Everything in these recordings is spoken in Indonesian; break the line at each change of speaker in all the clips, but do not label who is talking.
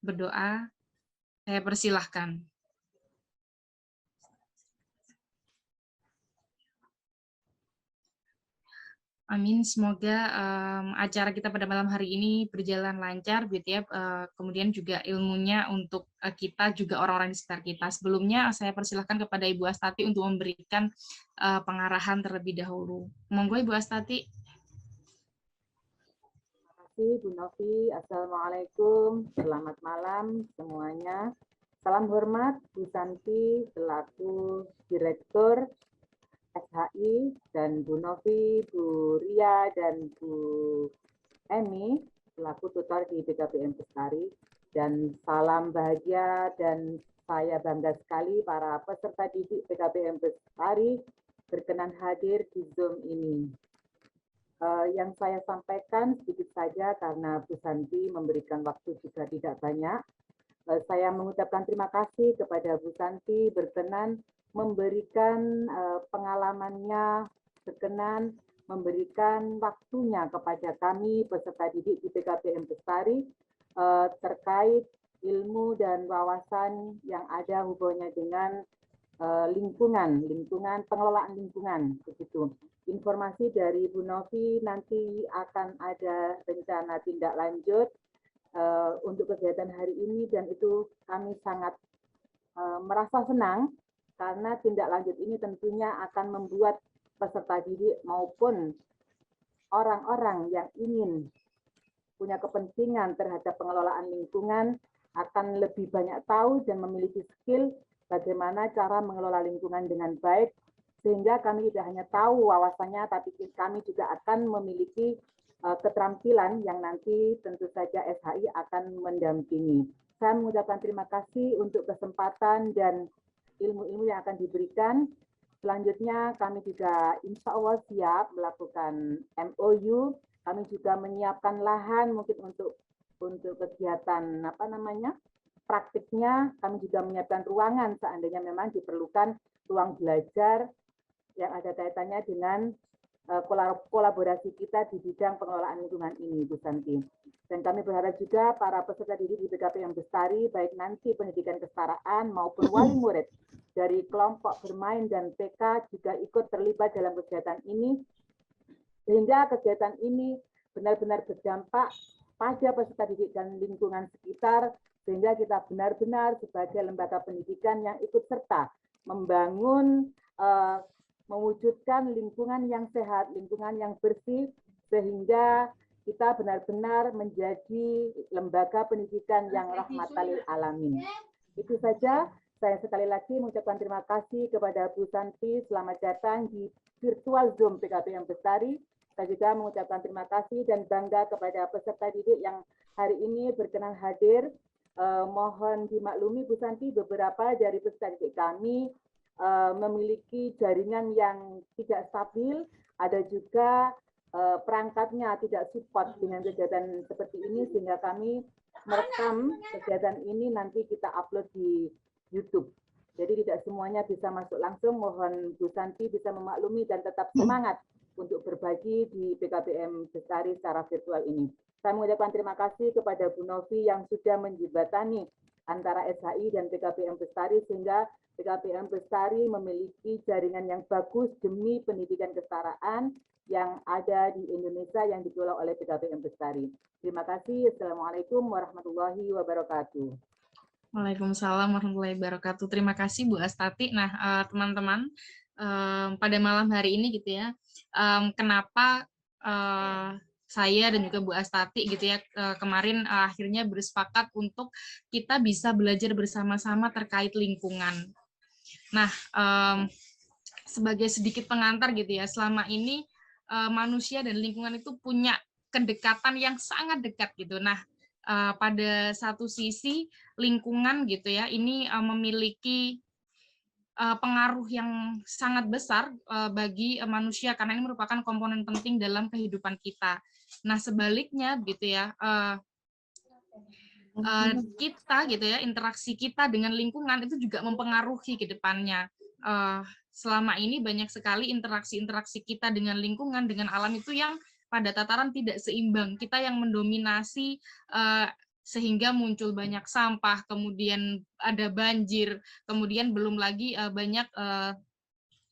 berdoa. Saya persilahkan. Amin. Semoga acara kita pada malam hari ini berjalan lancar, gitu ya. Kemudian juga ilmunya untuk kita juga orang-orang di sekitar kita. Sebelumnya saya persilahkan kepada Ibu Astati untuk memberikan pengarahan terlebih dahulu. Monggo Ibu Astati.
Terima kasih Bu Novi. Assalamualaikum. Selamat malam semuanya. Salam hormat Bu Santi selaku Direktur SHI dan Bu Novi, Bu Ria, dan Bu Emi selaku tutor di BKBM Bestari. Dan salam bahagia dan saya bangga sekali para peserta didik BKBM Bestari berkenan hadir di Zoom ini. Yang saya sampaikan sedikit saja karena Bu Santi memberikan waktu juga tidak banyak. Saya mengucapkan terima kasih kepada Bu Santi berkenan memberikan pengalamannya, berkenan memberikan waktunya kepada kami peserta didik di BKBM Bestari terkait ilmu dan wawasan yang ada hubungannya dengan lingkungan, pengelolaan lingkungan, begitu. Informasi dari Bu Novi nanti akan ada rencana tindak lanjut untuk kegiatan hari ini dan itu kami sangat merasa senang karena tindak lanjut ini tentunya akan membuat peserta didik maupun orang-orang yang ingin punya kepentingan terhadap pengelolaan lingkungan akan lebih banyak tahu dan memiliki skill bagaimana cara mengelola lingkungan dengan baik sehingga kami tidak hanya tahu wawasannya tapi kami juga akan memiliki keterampilan yang nanti tentu saja SHI akan mendampingi. Saya mengucapkan terima kasih untuk kesempatan dan ilmu-ilmu yang akan diberikan. Selanjutnya kami juga insya Allah siap melakukan MOU. Kami juga menyiapkan lahan mungkin untuk kegiatan praktiknya. Kami juga menyiapkan ruangan seandainya memang diperlukan ruang belajar yang ada kaitannya dengan kolaborasi kita di bidang pengelolaan lingkungan ini, Bu Santi. Dan kami berharap juga para peserta didik di BKBM Bestari, baik nanti pendidikan kesetaraan maupun wali murid dari kelompok bermain dan TK juga ikut terlibat dalam kegiatan ini, sehingga kegiatan ini benar-benar berdampak pada peserta didik dan lingkungan sekitar, sehingga kita benar-benar sebagai lembaga pendidikan yang ikut serta membangun mewujudkan lingkungan yang sehat, lingkungan yang bersih, sehingga kita benar-benar menjadi lembaga pendidikan yang rahmatan lil alamin. Itu saja, saya sekali lagi mengucapkan terima kasih kepada Bu Santi, selamat datang di virtual Zoom BKBM Bestari. Saya juga mengucapkan terima kasih dan bangga kepada peserta didik yang hari ini berkenan hadir. Mohon dimaklumi Bu Santi, beberapa dari peserta didik kami memiliki jaringan yang tidak stabil, ada juga perangkatnya tidak support dengan kegiatan seperti ini, sehingga kami merekam kegiatan ini nanti kita upload di YouTube. Jadi tidak semuanya bisa masuk langsung, mohon Bu Santi bisa memaklumi dan tetap semangat untuk berbagi di BKBM Bestari secara virtual ini. Saya mengucapkan terima kasih kepada Bu Novi yang sudah menjembatani antara SHI dan BKBM Bestari sehingga BKBM Bestari memiliki jaringan yang bagus demi pendidikan kesetaraan yang ada di Indonesia yang dikelola oleh BKBM Bestari. Terima kasih. Assalamualaikum warahmatullahi wabarakatuh.
Waalaikumsalam warahmatullahi wabarakatuh. Terima kasih Bu Astati. Nah, teman-teman, pada malam hari ini gitu ya, kenapa saya dan juga Bu Astati gitu ya kemarin akhirnya bersepakat untuk kita bisa belajar bersama-sama terkait lingkungan. Nah, sebagai sedikit pengantar gitu ya, selama ini manusia dan lingkungan itu punya kedekatan yang sangat dekat gitu. Nah, pada satu sisi lingkungan gitu ya, ini memiliki pengaruh yang sangat besar bagi manusia karena ini merupakan komponen penting dalam kehidupan kita. Nah, sebaliknya gitu ya, kita gitu ya, interaksi kita dengan lingkungan itu juga mempengaruhi ke depannya. Selama ini banyak sekali interaksi-interaksi kita dengan lingkungan, dengan alam itu yang pada tataran tidak seimbang. Kita yang mendominasi sehingga muncul banyak sampah, kemudian ada banjir, kemudian belum lagi banyak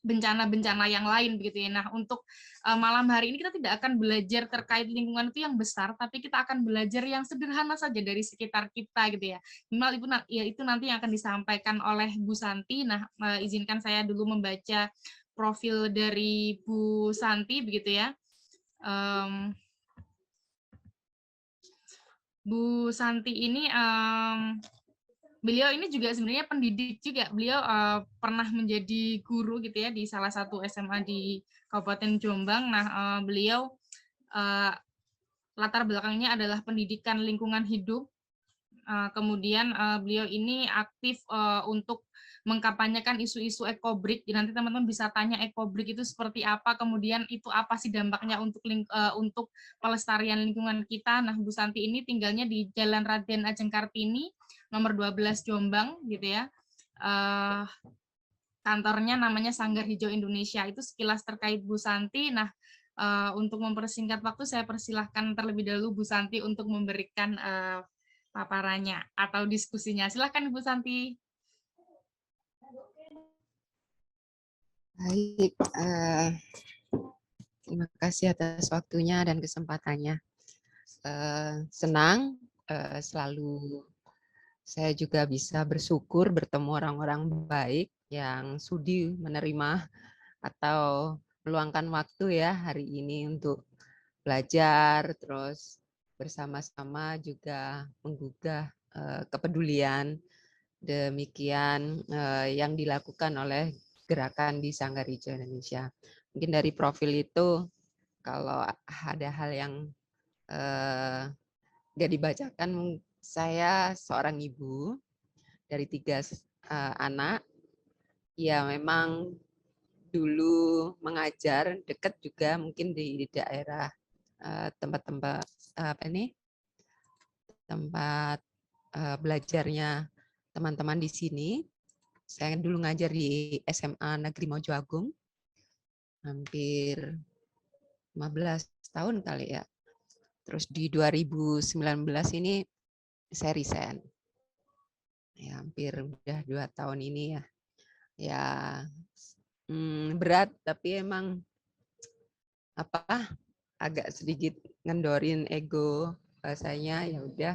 bencana-bencana yang lain begitu ya. Nah, untuk malam hari ini kita tidak akan belajar terkait lingkungan itu yang besar, tapi kita akan belajar yang sederhana saja dari sekitar kita gitu ya. Minimal itu ya itu nanti yang akan disampaikan oleh Bu Santi. Nah, izinkan saya dulu membaca profil dari Bu Santi begitu ya. Bu Santi ini beliau ini juga sebenarnya pendidik juga. Beliau pernah menjadi guru gitu ya di salah satu SMA di Kabupaten Jombang. Nah, beliau latar belakangnya adalah pendidikan lingkungan hidup. Kemudian beliau ini aktif untuk mengkampanyekan isu-isu ekobrik. Nanti teman-teman bisa tanya ekobrik itu seperti apa, kemudian itu apa sih dampaknya untuk pelestarian lingkungan kita. Nah, Bu Santi ini tinggalnya di Jalan Raden Ajeng Kartini, nomor 12 Jombang, gitu ya. Kantornya namanya Sanggar Hijau Indonesia. Itu sekilas terkait Bu Santi. Nah, untuk mempersingkat waktu, saya persilahkan terlebih dahulu Bu Santi untuk memberikan paparannya atau diskusinya. Silakan Ibu Santi.
Baik, terima kasih atas waktunya dan kesempatannya. Senang selalu saya juga bisa bersyukur bertemu orang-orang baik yang sudi menerima atau meluangkan waktu ya hari ini untuk belajar, terus bersama-sama juga menggugah kepedulian. Demikian yang dilakukan oleh gerakan di Sanggar Hijau Indonesia. Mungkin dari profil itu kalau ada hal yang nggak dibacakan, saya seorang ibu dari 3 anak. Ya memang dulu mengajar dekat juga mungkin di daerah tempat-tempat tempat belajarnya teman-teman di sini. Saya dulu ngajar di SMA Negeri Mojo Agung, hampir 15 tahun kali ya. Terus di 2019 ini saya resign. Ya, hampir udah 2 tahun ini ya. Ya berat, tapi emang agak sedikit ngendorin ego bahasanya. Ya udah,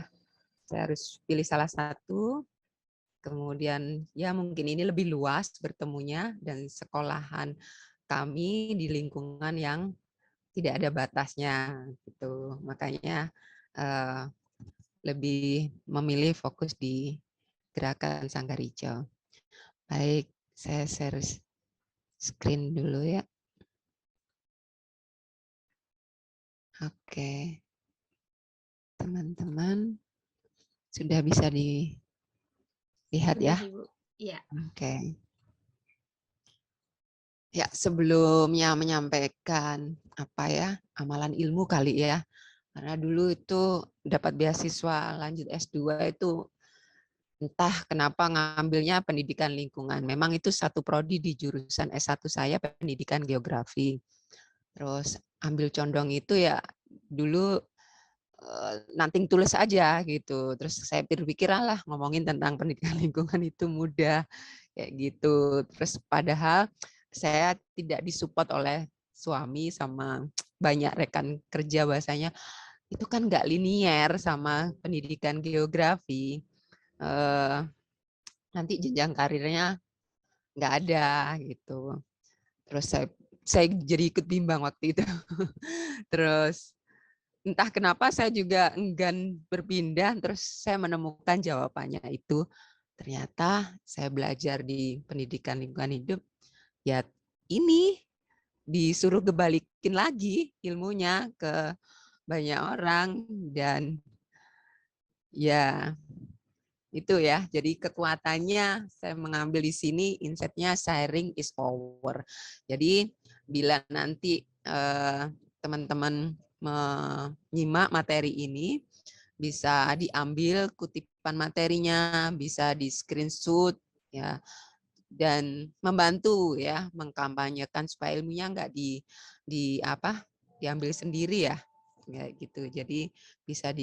saya harus pilih salah satu. Kemudian ya mungkin ini lebih luas bertemunya dan sekolahan kami di lingkungan yang tidak ada batasnya gitu. Makanya lebih memilih fokus di gerakan Sanggar Hijau. Baik, saya share screen dulu ya. Oke. Teman-teman sudah bisa dilihat ya?
Iya.
Oke. Ya, sebelumnya menyampaikan amalan ilmu kali ya. Karena dulu itu dapat beasiswa lanjut S2 itu entah kenapa ngambilnya pendidikan lingkungan. Memang itu satu prodi di jurusan S1 saya pendidikan geografi. Terus ambil condong itu ya dulu nanting tulus aja gitu. Terus saya pikir lah ngomongin tentang pendidikan lingkungan itu mudah kayak gitu. Terus padahal saya tidak disupport oleh suami sama banyak rekan kerja, bahasanya itu kan nggak linier sama pendidikan geografi. Nanti jenjang karirnya nggak ada gitu. Terus saya jadi ikut bimbang waktu itu. Terus entah kenapa saya juga enggan berpindah, terus saya menemukan jawabannya itu. Ternyata saya belajar di pendidikan lingkungan hidup, ya ini disuruh kebalikin lagi ilmunya ke banyak orang, dan ya itu ya. Jadi kekuatannya saya mengambil di sini, insight-nya sharing is power. Jadi bila nanti teman-teman menyimak materi ini, bisa diambil kutipan materinya, bisa di screenshot ya, dan membantu ya mengkampanyekan supaya ilmunya nggak diambil sendiri ya, kayak gitu. Jadi bisa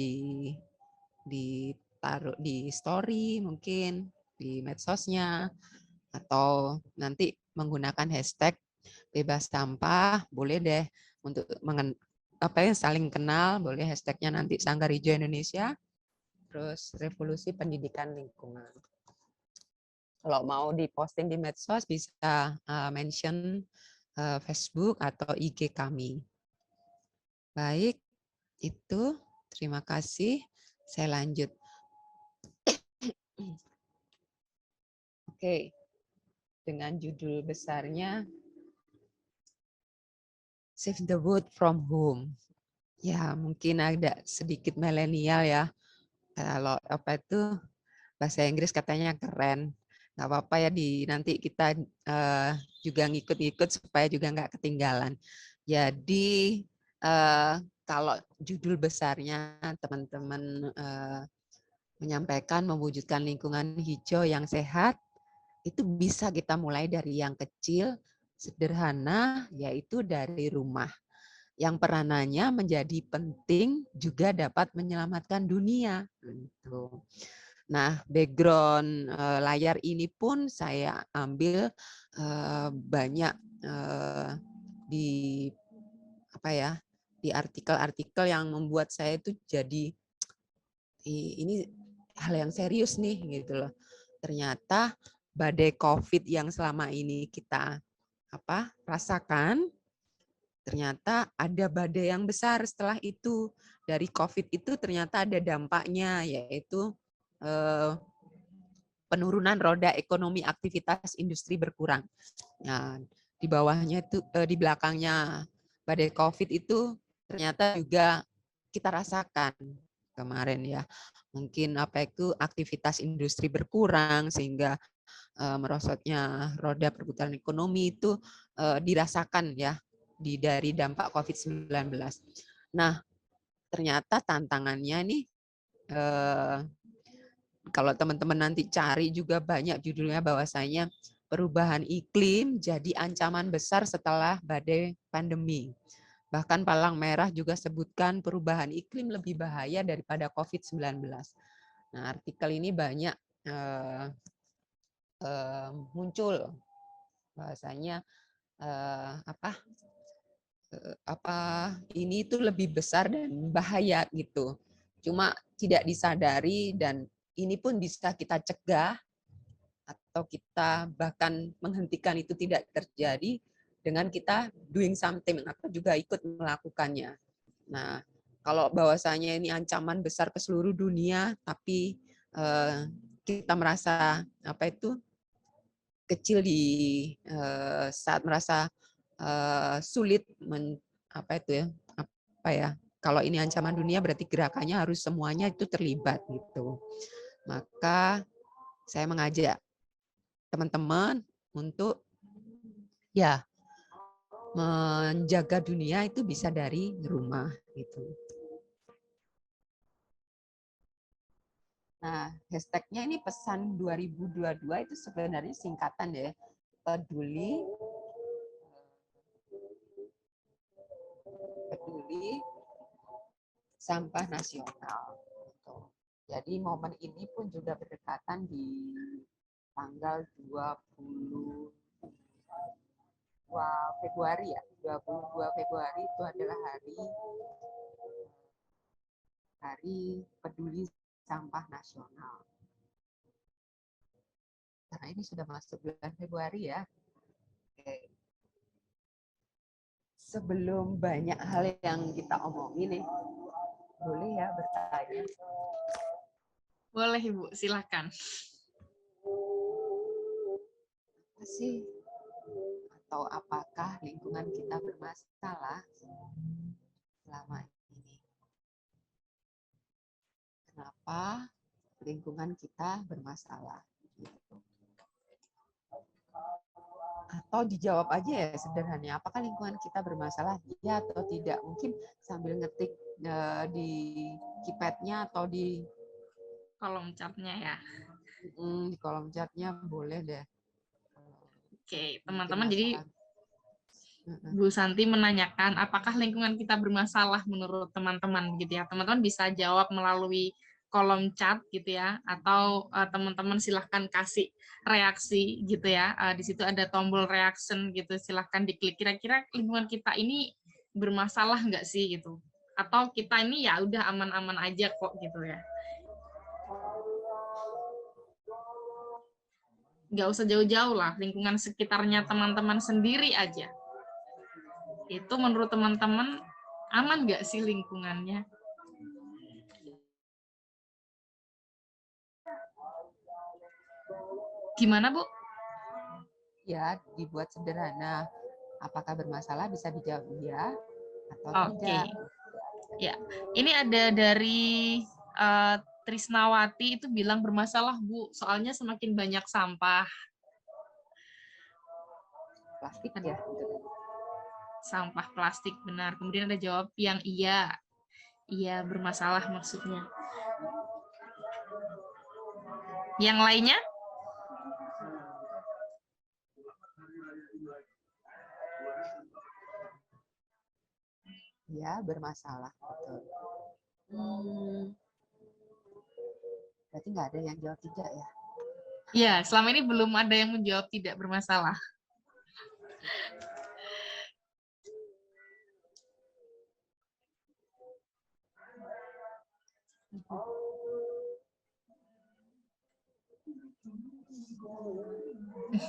ditaruh di story mungkin di medsosnya, atau nanti menggunakan hashtag bebas sampah, boleh deh untuk saling kenal, boleh hashtagnya nanti Sanggar Hijau Indonesia, terus revolusi pendidikan lingkungan. Kalau mau diposting di medsos bisa mention Facebook atau IG kami. Baik, itu terima kasih. Saya lanjut. Oke, dengan judul besarnya Save the World from Home. Ya, mungkin ada sedikit milenial ya. Kalau apa itu bahasa Inggris katanya keren. Nggak apa-apa ya nanti kita juga ngikut-ngikut supaya juga nggak ketinggalan. Jadi kalau judul besarnya teman-teman menyampaikan mewujudkan lingkungan hijau yang sehat, itu bisa kita mulai dari yang kecil, sederhana, yaitu dari rumah. Yang peranannya menjadi penting juga dapat menyelamatkan dunia. Gitu. Nah, background layar ini pun saya ambil banyak di apa ya, di artikel-artikel yang membuat saya itu jadi ini hal yang serius nih gitu loh. Ternyata badai COVID yang selama ini kita rasakan, ternyata ada badai yang besar setelah itu. Dari COVID itu ternyata ada dampaknya, yaitu penurunan roda ekonomi aktivitas industri berkurang. Nah, di bawahnya itu, di belakangnya badai COVID itu ternyata juga kita rasakan kemarin ya. Mungkin aktivitas industri berkurang sehingga merosotnya roda perputaran ekonomi itu dirasakan ya dari dampak COVID-19. Nah, ternyata tantangannya nih kalau teman-teman nanti cari juga banyak judulnya bahwasanya perubahan iklim jadi ancaman besar setelah badai pandemi. Bahkan Palang Merah juga sebutkan perubahan iklim lebih bahaya daripada COVID-19. Nah, artikel ini banyak muncul bahwasanya ini itu lebih besar dan bahaya gitu. Cuma tidak disadari dan ini pun bisa kita cegah atau kita bahkan menghentikan itu tidak terjadi dengan kita doing something atau juga ikut melakukannya. Nah, kalau bahwasanya ini ancaman besar ke seluruh dunia, tapi kita merasa kecil di saat merasa sulit kalau ini ancaman dunia berarti gerakannya harus semuanya itu terlibat gitu. Maka saya mengajak teman-teman untuk ya menjaga dunia itu bisa dari rumah gitu. Nah, hashtagnya ini pesan 2022 itu sebenarnya singkatan ya, peduli sampah nasional. Jadi momen ini pun juga berdekatan di tanggal 22 Februari ya. 22 Februari itu adalah hari peduli sampah nasional. Karena ini sudah masuk bulan Februari ya. Oke. Sebelum banyak hal yang kita omongin nih, boleh ya bertanya?
Boleh Ibu, silakan.
Apa sih? Atau apakah lingkungan kita bermasalah selama ini? Kenapa lingkungan kita bermasalah? Atau dijawab aja ya sederhananya, apakah lingkungan kita bermasalah ya atau tidak? Mungkin sambil ngetik di keypad-nya atau di
kolom chatnya ya.
Di kolom chatnya boleh deh.
Oke, teman-teman, jadi Bu Santi menanyakan apakah lingkungan kita bermasalah menurut teman-teman gitu ya. Teman-teman bisa jawab melalui kolom chat gitu ya, atau teman-teman silahkan kasih reaksi gitu ya. Di situ ada tombol reaction gitu, silahkan diklik. Kira-kira lingkungan kita ini bermasalah nggak sih gitu? Atau kita ini ya udah aman-aman aja kok gitu ya. Nggak usah jauh-jauh lah, lingkungan sekitarnya teman-teman sendiri aja. Itu menurut teman-teman aman nggak sih lingkungannya? Gimana, Bu?
Ya, dibuat sederhana. Apakah bermasalah bisa dijawab ya atau
Oke.
tidak.
Ya, ini ada dari Trisnawati itu bilang bermasalah, Bu, soalnya semakin banyak sampah.
Plastik kan ya.
Sampah plastik, benar. Kemudian ada jawab yang iya. Iya, bermasalah maksudnya. Yang lainnya?
Ya, bermasalah. Betul. Berarti nggak ada yang jawab tidak ya?
Ya, selama ini belum ada yang menjawab tidak bermasalah.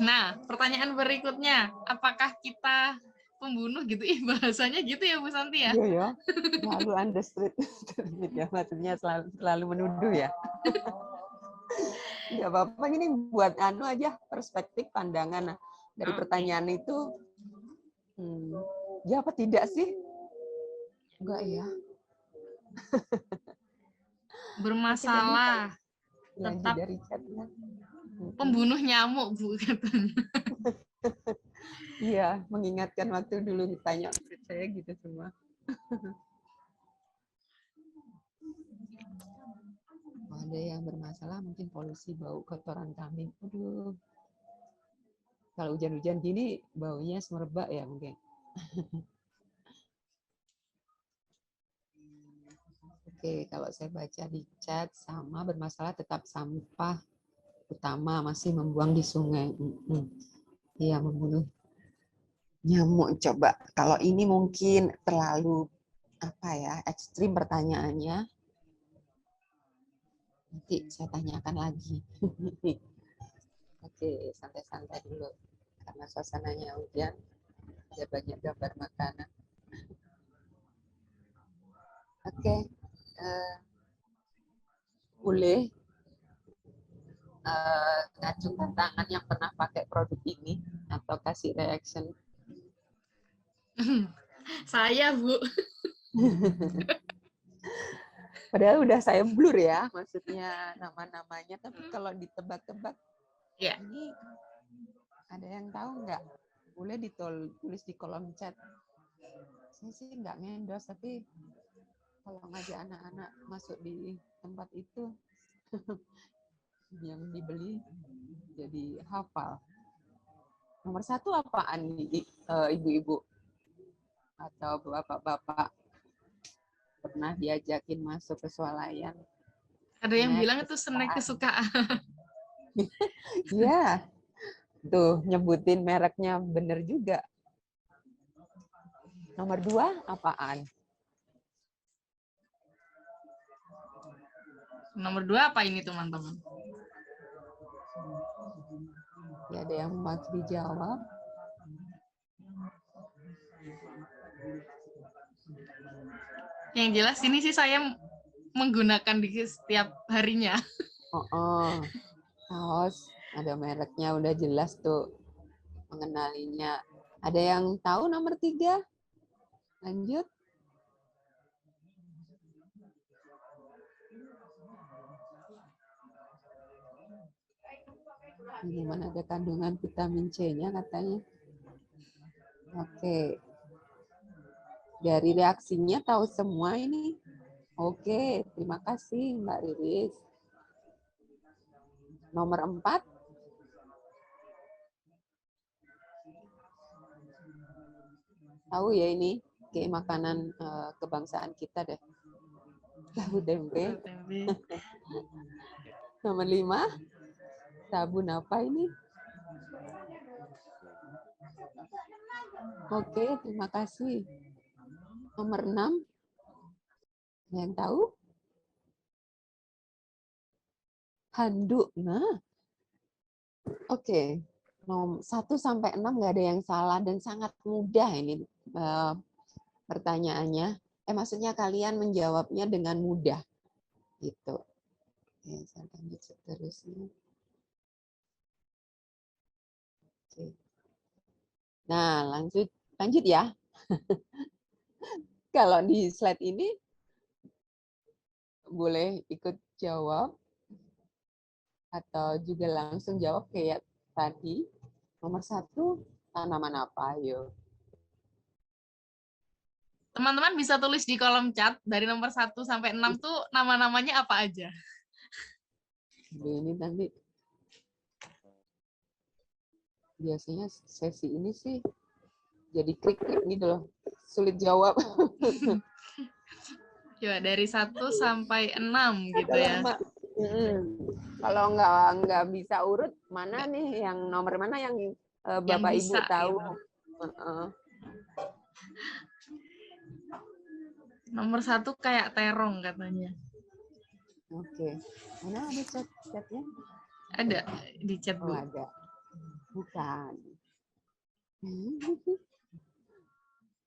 Nah, pertanyaan berikutnya, apakah kita pembunuh gitu? Ih, bahasanya gitu ya, Bu Santi ya?
Iya ya, selalu understood. Ya, maksudnya selalu menuduh ya. Nggak apa-apa, ini buat anu aja, perspektif pandangan. Nah, dari pertanyaan itu, ya apa tidak sih? Enggak ya.
Bermasalah.
Lanjut
Tetap
dari chatnya.
pembunuh nyamuk, Bu, katanya.
Iya, mengingatkan waktu dulu ditanya saya gitu semua. Ada yang bermasalah mungkin polusi bau kotoran kambing. Aduh. Kalau hujan-hujan gini baunya semerbak ya mungkin. Oke, kalau saya baca di chat sama bermasalah tetap sampah utama masih membuang di sungai. Iya, membunuh nyamuk. Coba kalau ini mungkin terlalu apa ya, ekstrim pertanyaannya. Nanti saya tanyakan lagi. Oke, santai-santai dulu karena suasananya hujan, ada banyak gambar makanan. Oke, boleh ngacungkan tangan yang pernah pakai produk ini atau kasih reaction.
Saya, Bu.
Padahal udah saya blur ya, maksudnya nama-namanya, tapi kalau ditebak-tebak,
Ya.
ini ada yang tahu nggak? Boleh ditulis di kolom chat. Saya sih nggak ngendos, tapi kalau ngajak anak-anak masuk di tempat itu, yang dibeli jadi hafal. Nomor 1 apaan nih, ibu-ibu atau bapak-bapak pernah diajakin masuk ke swalayan?
Ada yang
Snack
bilang itu snack kesukaan.
Iya, tuh nyebutin mereknya bener juga. Nomor 2 apaan?
Nomor 2 apa ini, teman-teman?
Ya, ada yang mau dijawab.
Yang jelas ini sih saya menggunakan di setiap harinya.
Kaos ada mereknya udah jelas tuh mengenalinya. Ada yang tahu nomor 3? Lanjut. Minuman ada kandungan vitamin C-nya katanya. Oke. Dari reaksinya tahu semua ini. Oke, terima kasih Mbak Riris. Nomor 4. Tahu ya ini kayak makanan kebangsaan kita deh. Tahu tempe.
Tahu tempe.
Nomor 5, sabun apa ini? Oke, terima kasih. Nomor 6, yang tahu? Handuk. Nah, oke. 1 sampai 6 nggak ada yang salah dan sangat mudah ini pertanyaannya. Maksudnya kalian menjawabnya dengan mudah gitu. Oke, saya lanjut seterusnya. Oke. Nah, lanjut ya. Kalau di slide ini boleh ikut jawab atau juga langsung jawab kayak tadi. Nomor 1, tanaman apa? Ayo.
Teman-teman bisa tulis di kolom chat dari nomor 1 sampai 6 tuh nama-namanya apa aja.
Ini nanti biasanya sesi ini sih jadi krik-krik gitu loh. Sulit jawab.
Coba dari 1 sampai 6 gitu ya.
Kalau nggak bisa urut, mana nih yang nomor mana yang Bapak
yang
Ibu
bisa,
tahu?
Gitu. Nomor 1 kayak terong katanya.
Oke. Mana ada chat-chatnya?
Ada di chat, Bu.
Oh, ada. Bukan.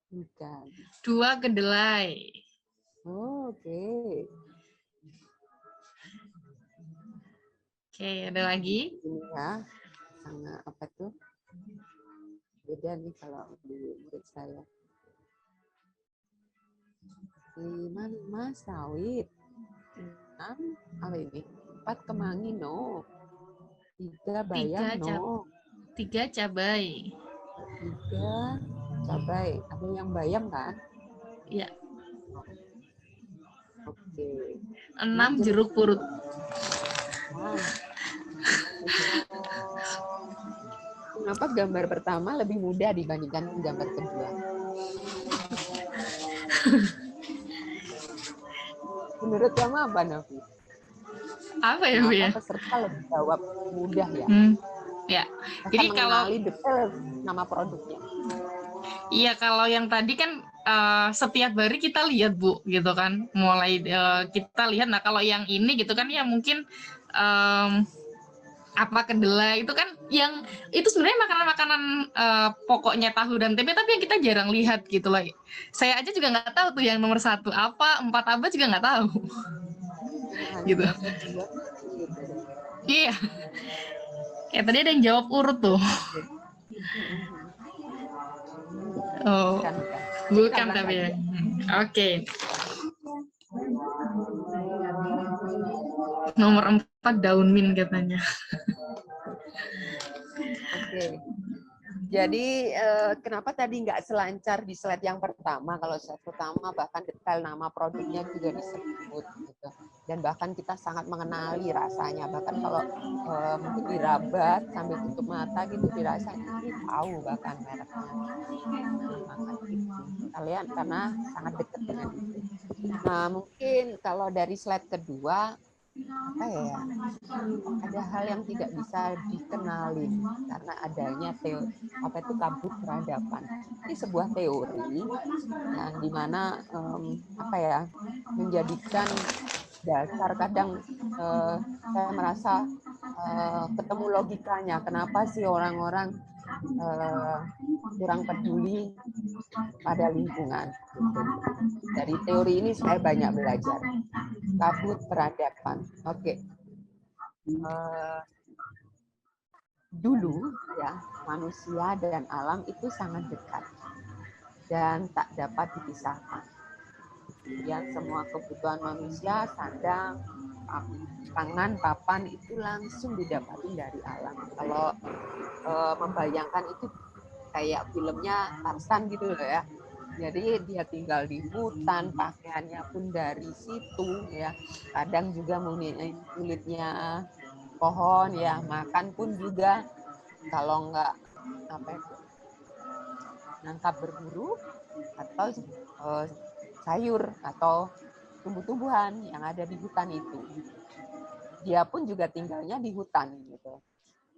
Bukan.
2 kedelai.
Oh, oke.
Oke, ada lagi?
Ini ya, sangat apa tuh? Beda nih kalau di murid saya. 5 sawit. 6 apa ini? 4 kemangi no. 3 bayam no.
3 cabai.
3 cabai. Ada yang bayam kan?
Ya.
Oke.
6 jeruk purut.
Kenapa gambar pertama lebih mudah dibandingkan gambar kedua? Menurut kamu apa, Novi?
Apa ya, Bu ya?
Kenapa peserta lebih jawab mudah ya?
Ya.
Masa
Jadi
mengenali detail nama produknya.
Iya, kalau yang tadi kan setiap hari kita lihat, Bu, gitu kan. Mulai kita lihat. Nah, kalau yang ini gitu kan ya mungkin apa kedelai itu kan yang itu sebenarnya makanan-makanan pokoknya tahu dan tempe, tapi yang kita jarang lihat gitu loh. Saya aja juga nggak tahu tuh yang nomor 1 apa, 4 apa juga nggak tahu. Gitu. Iya. Kayak tadi ada yang jawab urut tuh. Oh, bukan tapi ya. Oke. Nomor 4 daun mint katanya.
Oke. Jadi kenapa tadi nggak selancar di slide yang pertama? Kalau slide pertama bahkan detail nama produknya juga disebut, gitu. Dan bahkan kita sangat mengenali rasanya. Bahkan kalau mungkin dirabat sambil tutup mata gitu dirasa ini tahu bahkan mereknya. Kalian karena sangat dekat dengan itu. Nah mungkin kalau dari slide kedua apa ya, ada hal yang tidak bisa dikenalin karena adanya teori apa itu kabut peradaban. Ini sebuah teori yang dimana apa ya menjadikan dasar kadang saya merasa ketemu logikanya kenapa sih orang-orang kurang peduli pada lingkungan. Gitu. Dari teori ini saya banyak belajar. Kabut peradaban. Oke. Dulu ya manusia dan alam itu sangat dekat dan tak dapat dipisahkan. Kemudian semua kebutuhan manusia, sandang, pangan, papan itu langsung didapati dari alam. Kalau membayangkan itu kayak filmnya Tarzan gitu loh ya. Jadi dia tinggal di hutan, pakaiannya pun dari situ ya. Kadang juga kulitnya pohon ya, makan pun juga kalau enggak apa itu nangkap berburu atau sayur atau tumbuh-tumbuhan yang ada di hutan itu. Dia pun juga tinggalnya di hutan gitu.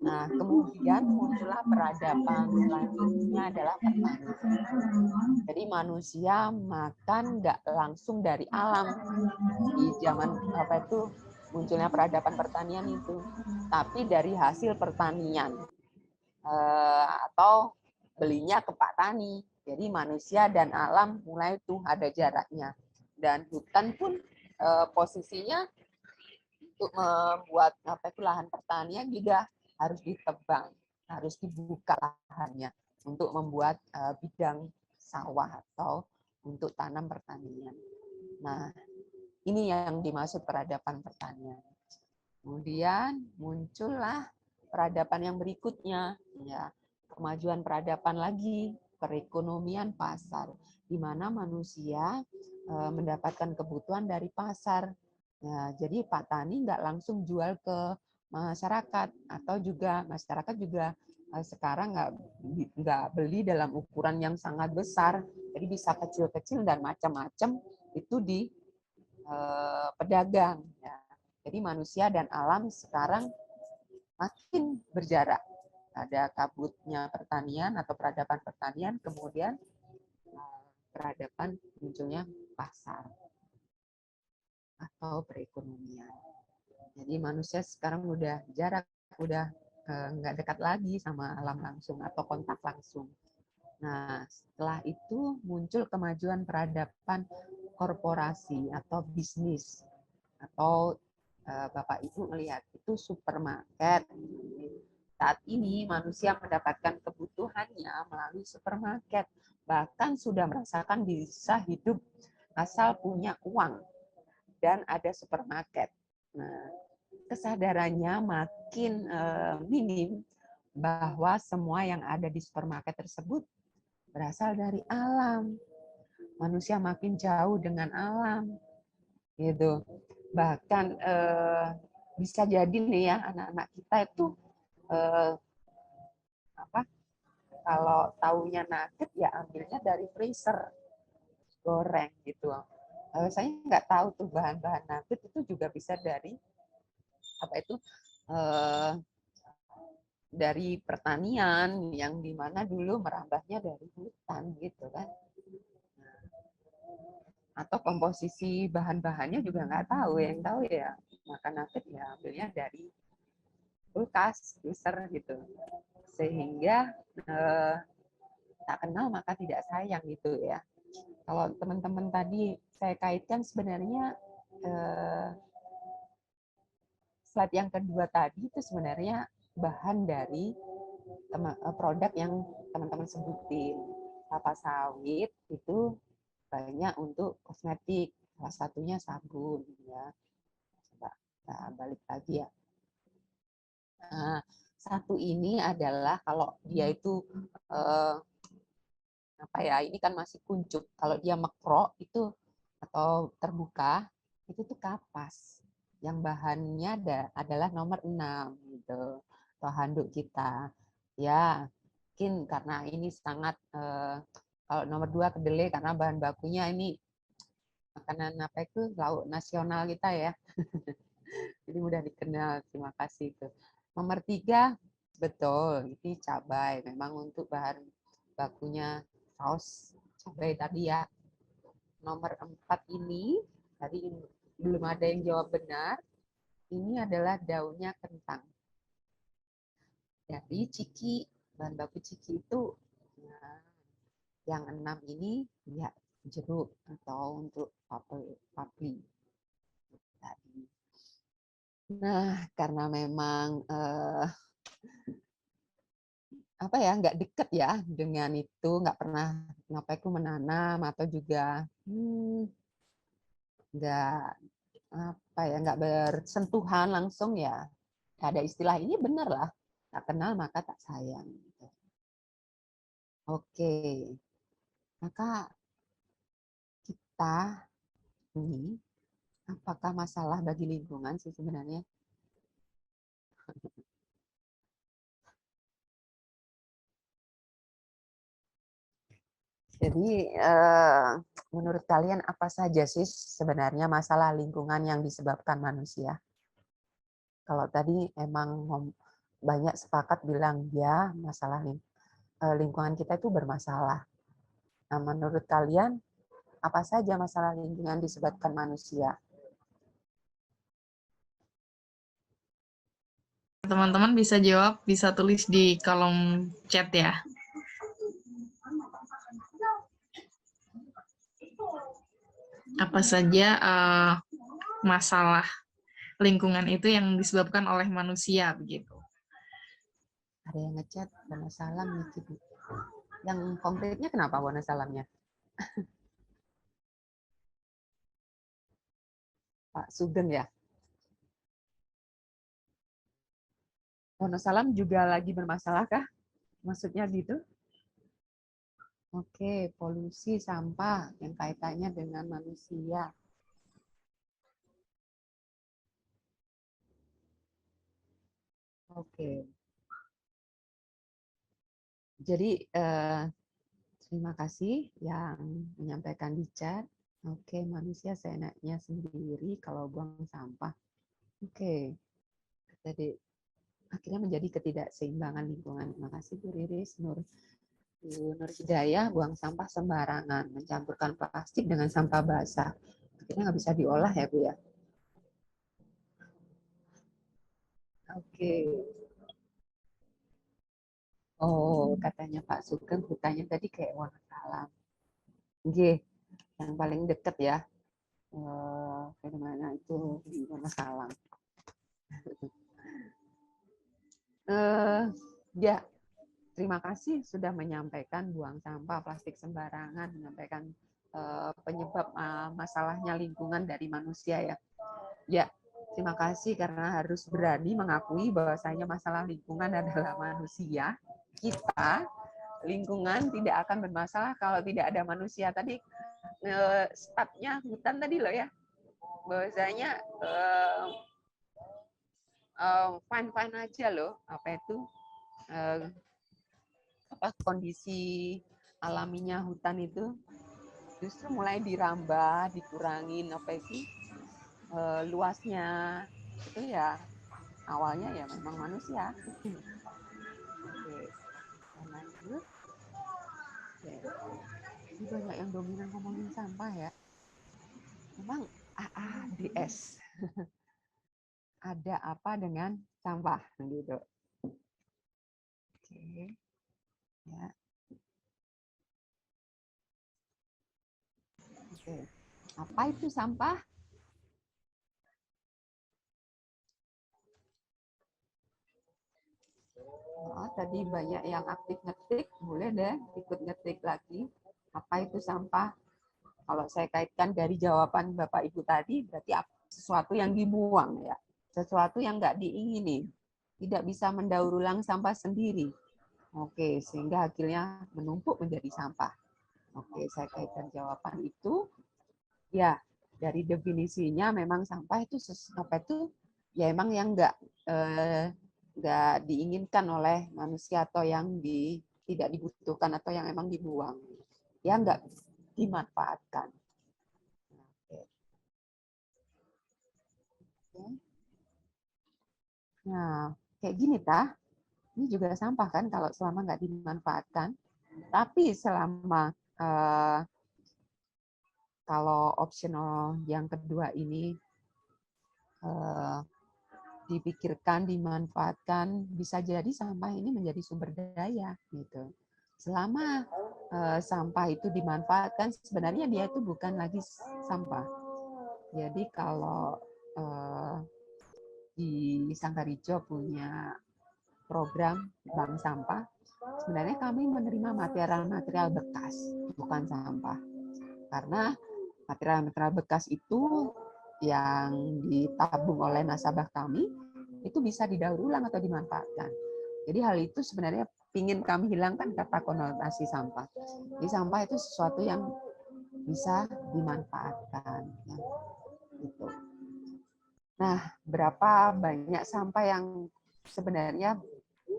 Nah, kemudian muncullah peradaban selanjutnya adalah pertanian. Jadi manusia makan nggak langsung dari alam di zaman apa itu munculnya peradaban pertanian itu, tapi dari hasil pertanian atau belinya ke Pak Tani. Jadi manusia dan alam mulai tuh ada jaraknya, dan hutan pun posisinya untuk membuat apa itu lahan pertanian juga harus ditebang, harus dibuka lahannya untuk membuat bidang sawah atau untuk tanam pertanian. Nah, ini yang dimaksud peradaban pertanian. Kemudian muncullah peradaban yang berikutnya, ya, kemajuan peradaban lagi, perekonomian pasar, di mana manusia mendapatkan kebutuhan dari pasar. Ya, jadi Pak Tani nggak langsung jual ke masyarakat, atau juga masyarakat juga sekarang nggak beli dalam ukuran yang sangat besar, jadi bisa kecil-kecil dan macam-macam itu di pedagang. Ya. Jadi manusia dan alam sekarang makin berjarak. Ada kabutnya pertanian atau peradaban pertanian, kemudian peradaban munculnya pasar atau perekonomian. Jadi manusia sekarang udah jarak, udah nggak dekat lagi sama alam langsung atau kontak langsung. Nah, setelah itu muncul kemajuan peradaban korporasi atau bisnis, atau Bapak Ibu melihat itu supermarket. Saat ini manusia mendapatkan kebutuhannya melalui supermarket, bahkan sudah merasakan bisa hidup asal punya uang dan ada supermarket. Nah, kesadarannya makin minim bahwa semua yang ada di supermarket tersebut berasal dari alam. Manusia makin jauh dengan alam, gitu. Bahkan bisa jadi nih ya, anak-anak kita itu apa? Kalau taunya nugget ya ambilnya dari freezer, goreng gitu. Saya nggak tahu tuh bahan-bahan nugget itu juga bisa dari apa itu dari pertanian yang dimana dulu merambahnya dari hutan gitu kan. Atau komposisi bahan-bahannya juga nggak tahu, yang tahu ya makan nugget ya ambilnya dari kulkas, freezer gitu, sehingga tak kenal maka tidak sayang gitu ya. Kalau teman-teman tadi saya kaitkan sebenarnya slide yang kedua tadi itu sebenarnya bahan dari produk yang teman-teman sebutin. Kelapa sawit itu banyak untuk kosmetik, salah satunya sabun ya. Coba kita balik lagi ya. Nah, satu ini adalah kalau dia itu apa ya, ini kan masih kuncup. Kalau dia mekrok itu atau terbuka itu tuh kapas. Yang bahannya adalah nomor 6 gitu. Atau handuk kita. Ya, mungkin karena ini sangat kalau nomor 2 kedelai karena bahan bakunya ini makanan apa itu lauk nasional kita ya. Jadi mudah dikenal. Terima kasih itu. Nomor 3 betul, ini cabai. Memang untuk bahan bakunya saus cabai tadi ya. Nomor 4 ini tadi belum ada yang jawab benar. Ini adalah daunnya kentang. Jadi ciki, bahan baku ciki itu nah, yang 6 ini ya jeruk atau untuk papri tadi. Nah, karena memang apa ya nggak deket ya dengan itu, nggak pernah ngapain aku menanam atau juga nggak apa ya nggak bersentuhan langsung ya, ada istilah ini benar lah, tak kenal maka tak sayang. Oke, maka kita ini apakah masalah bagi lingkungan sih sebenarnya? Jadi menurut kalian apa saja sih sebenarnya masalah lingkungan yang disebabkan manusia? Kalau tadi emang banyak sepakat bilang ya masalah lingkungan kita itu bermasalah. Nah, menurut kalian apa saja masalah lingkungan disebabkan manusia?
Teman-teman bisa jawab, bisa tulis di kolom chat ya. Apa saja masalah lingkungan itu yang disebabkan oleh manusia begitu.
Ada yang ngechat Wonosalam gitu. Yang konkretnya kenapa Wonosalamnya? Pak Sugeng ya? Wonosalam juga lagi bermasalah kah? Maksudnya gitu? Oke, polusi sampah yang kaitannya dengan manusia. Oke. Jadi terima kasih yang menyampaikan di chat. Oke, manusia seenaknya sendiri kalau buang sampah. Oke. Jadi akhirnya menjadi ketidakseimbangan lingkungan. Terima kasih Bu Riris, Bu Nur Hidayah, buang sampah sembarangan, mencampurkan plastik dengan sampah basah. Akhirnya nggak bisa diolah ya Bu ya. Oke. Oh, katanya Pak Sugeng hutannya tadi kayak Wonosalam. Oke, yang paling dekat ya. Fenomena itu di Wonosalam. Ya, terima kasih sudah menyampaikan buang sampah plastik sembarangan, menyampaikan penyebab masalahnya lingkungan dari manusia ya. Ya, terima kasih karena harus berani mengakui bahwasanya masalah lingkungan adalah manusia. Kita lingkungan tidak akan bermasalah kalau tidak ada manusia. Tadi startnya hutan tadi loh ya, bahwasanya fine aja loh apa itu apa kondisi alaminya hutan itu justru mulai dirambah, dikurangin apa itu luasnya itu ya awalnya ya memang manusia. Oke, lanjut. Oke. Ini banyak yang dominan ngomongin sampah ya. Memang AADS. Ada apa dengan sampah gitu. Oke. Ya. Oke. Apa itu sampah? Oh, tadi banyak yang aktif ngetik, boleh deh ikut ngetik lagi. Apa itu sampah? Kalau saya kaitkan dari jawaban Bapak Ibu tadi, berarti sesuatu yang dibuang ya, sesuatu yang nggak diingini, tidak bisa mendaur ulang sampah sendiri. Oke, sehingga akhirnya menumpuk menjadi sampah. Oke, saya kaitkan jawaban itu. Ya, dari definisinya memang sampah itu apa itu ya emang yang nggak diinginkan oleh manusia atau yang tidak dibutuhkan atau yang emang dibuang, ya nggak dimanfaatkan. Nah, kayak gini tah, ini juga sampah kan kalau selama nggak dimanfaatkan. Tapi selama kalau optional yang kedua ini dipikirkan, dimanfaatkan, bisa jadi sampah ini menjadi sumber daya gitu. Selama sampah itu dimanfaatkan, sebenarnya dia itu bukan lagi sampah. Jadi kalau di Sangkarijo punya program bank sampah, sebenarnya kami menerima material-material bekas, bukan sampah. Karena material-material bekas itu yang ditabung oleh nasabah kami itu bisa didaur ulang atau dimanfaatkan. Jadi hal itu sebenarnya ingin kami hilangkan kata konotasi sampah. Jadi sampah itu sesuatu yang bisa dimanfaatkan. Ya. Gitu. Nah, berapa banyak sampah yang sebenarnya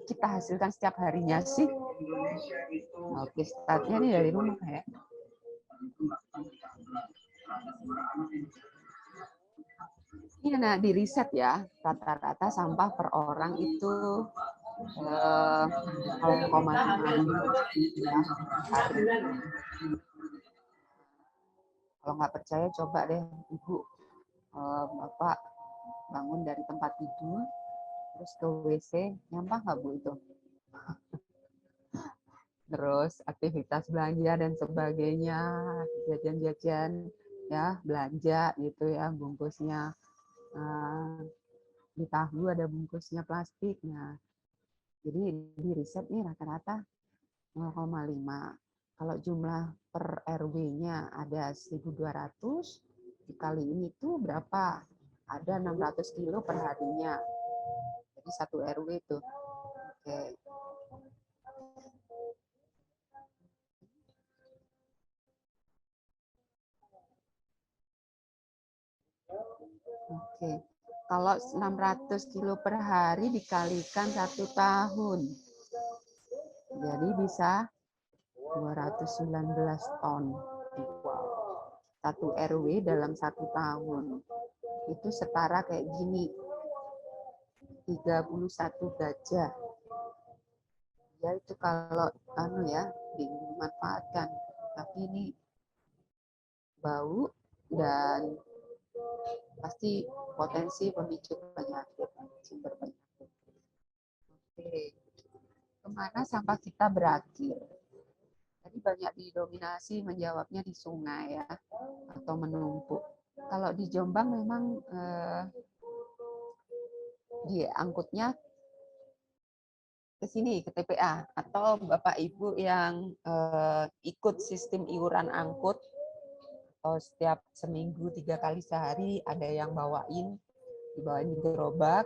kita hasilkan setiap harinya sih? Oke, startnya nih dari rumah ya. Ini nah di riset ya, rata-rata sampah per orang itu 0,5 kilo ya, hari. Kalau nggak percaya coba deh Ibu, Bapak bangun dari tempat tidur, terus ke WC, nyampah nggak Bu itu? Terus aktivitas belanja dan sebagainya, jajan-jajan ya, belanja gitu ya, bungkusnya di tahu ada bungkusnya plastik. Nah, jadi di riset nih rata-rata 0,5. Kalau jumlah per RW-nya ada 1.200, dikali ini tuh berapa? Ada 600 kilo per harinya. Jadi satu RW itu. Oke. Oke. Kalau 600 kilo per hari dikalikan 1 tahun. Jadi bisa 219 ton. Wow. Satu RW dalam 1 tahun. Itu setara kayak gini. 31 gajah. Ya itu kalau dimanfaatkan. Tapi ini bau dan pasti potensi pemicu penyakit, sumber penyakit. Oke. Kemana sampah kita berakhir? Tadi banyak didominasi menjawabnya di sungai ya, atau menumpuk. Kalau di Jombang memang diangkutnya ke sini, ke TPA, atau Bapak Ibu yang ikut sistem iuran angkut, atau setiap seminggu 3 kali sehari ada yang dibawain di gerobak,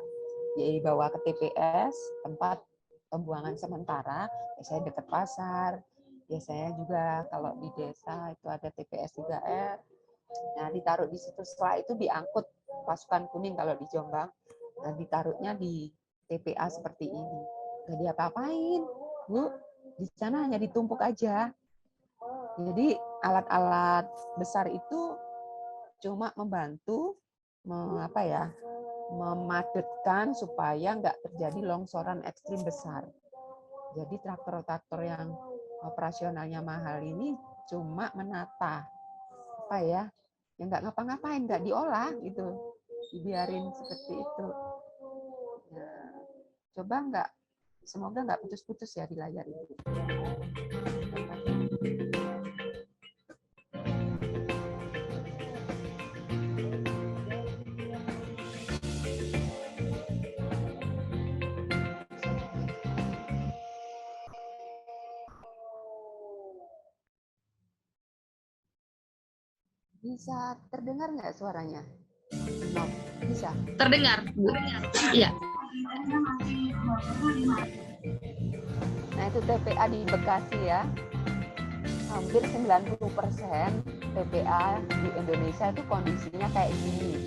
dibawa ke TPS, tempat pembuangan sementara, biasanya dekat pasar, biasanya juga kalau di desa itu ada TPS 3R, nah ditaruh di situ, setelah itu diangkut pasukan kuning kalau di Jombang, nah ditaruhnya di TPA seperti ini. Nggak diapa-apain, Bu, di sana hanya ditumpuk aja. Jadi alat-alat besar itu cuma membantu memadetkan supaya nggak terjadi longsoran ekstrim besar. Jadi traktor-traktor yang operasionalnya mahal ini cuma menata, yang nggak ngapa-ngapain, nggak diolah gitu, dibiarin seperti itu. Nah, coba semoga nggak putus-putus ya di layar itu. Bisa terdengar nggak suaranya? Bisa?
Terdengar, Bu. Iya.
Nah, itu TPA di Bekasi ya. Hampir 90% TPA di Indonesia itu kondisinya kayak gini.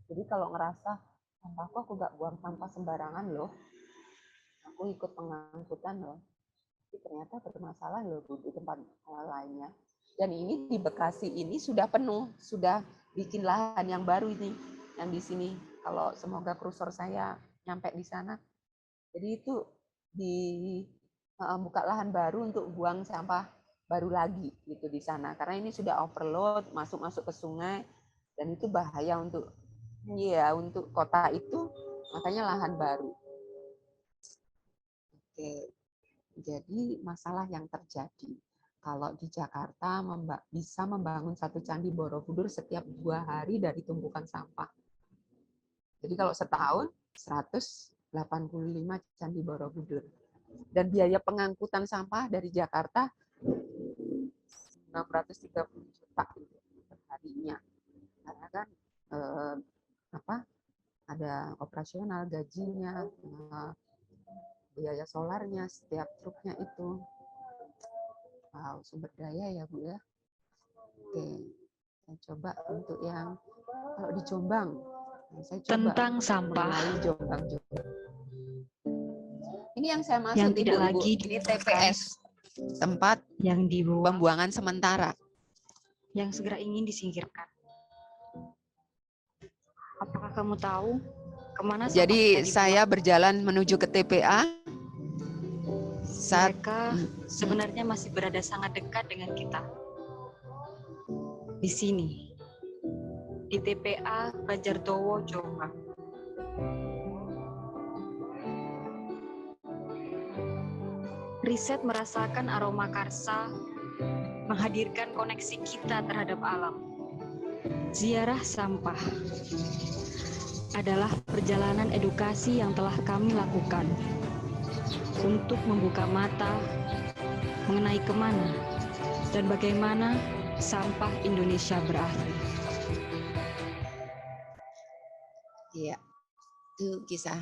Jadi kalau ngerasa, sampahku aku nggak buang sampah sembarangan loh. Aku ikut pengangkutan loh. Tapi ternyata bermasalah loh di tempat lainnya. Dan ini di Bekasi ini sudah penuh, sudah bikin lahan yang baru ini, yang di sini. Kalau semoga kursor saya nyampe di sana. Jadi itu buka lahan baru untuk buang sampah baru lagi gitu di sana. Karena ini sudah overload, masuk ke sungai, dan itu bahaya untuk kota itu, makanya lahan baru. Oke. Jadi masalah yang terjadi kalau di Jakarta bisa membangun satu candi Borobudur setiap 2 hari dari tumpukan sampah. Jadi kalau setahun 185 candi Borobudur. Dan biaya pengangkutan sampah dari Jakarta 630 juta per harinya. Karena kan ada operasional, gajinya, biaya solarnya, setiap truknya itu. Wow, sumber daya ya Bu ya. Oke, saya coba untuk yang kalau di Jombang, saya coba
Tentang sampah.
mengenai Jombang juga. Ini yang saya maksud
yang tidak
Ibu-ibu.
lagi
Ini TPS, tempat
yang dibuang,
pembuangan sementara.
yang segera ingin disingkirkan. Apakah kamu tahu kemana sampah
Jadi
kita
saya
dibuang?
berjalan menuju ke TPA. Saat
Mereka sebenarnya masih berada sangat dekat dengan kita. Di sini, di TPA Banjardowo, Jombang. Riset merasakan aroma karsa, menghadirkan koneksi kita terhadap alam. Ziarah sampah adalah perjalanan edukasi yang telah kami lakukan untuk membuka mata mengenai kemana dan bagaimana sampah Indonesia berakhir.
Iya, itu kisah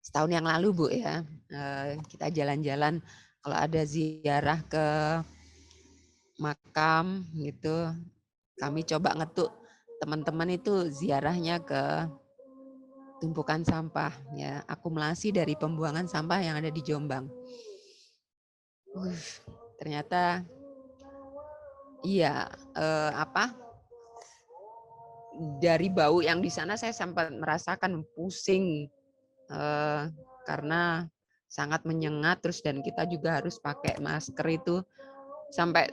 setahun yang lalu Bu ya. Kita jalan-jalan, kalau ada ziarah ke makam gitu, kami coba ngetuk teman-teman itu ziarahnya ke tumpukan sampah ya, akumulasi dari pembuangan sampah yang ada di Jombang. Ternyata iya, dari bau yang di sana saya sempat merasakan pusing karena sangat menyengat, terus dan kita juga harus pakai masker itu sampai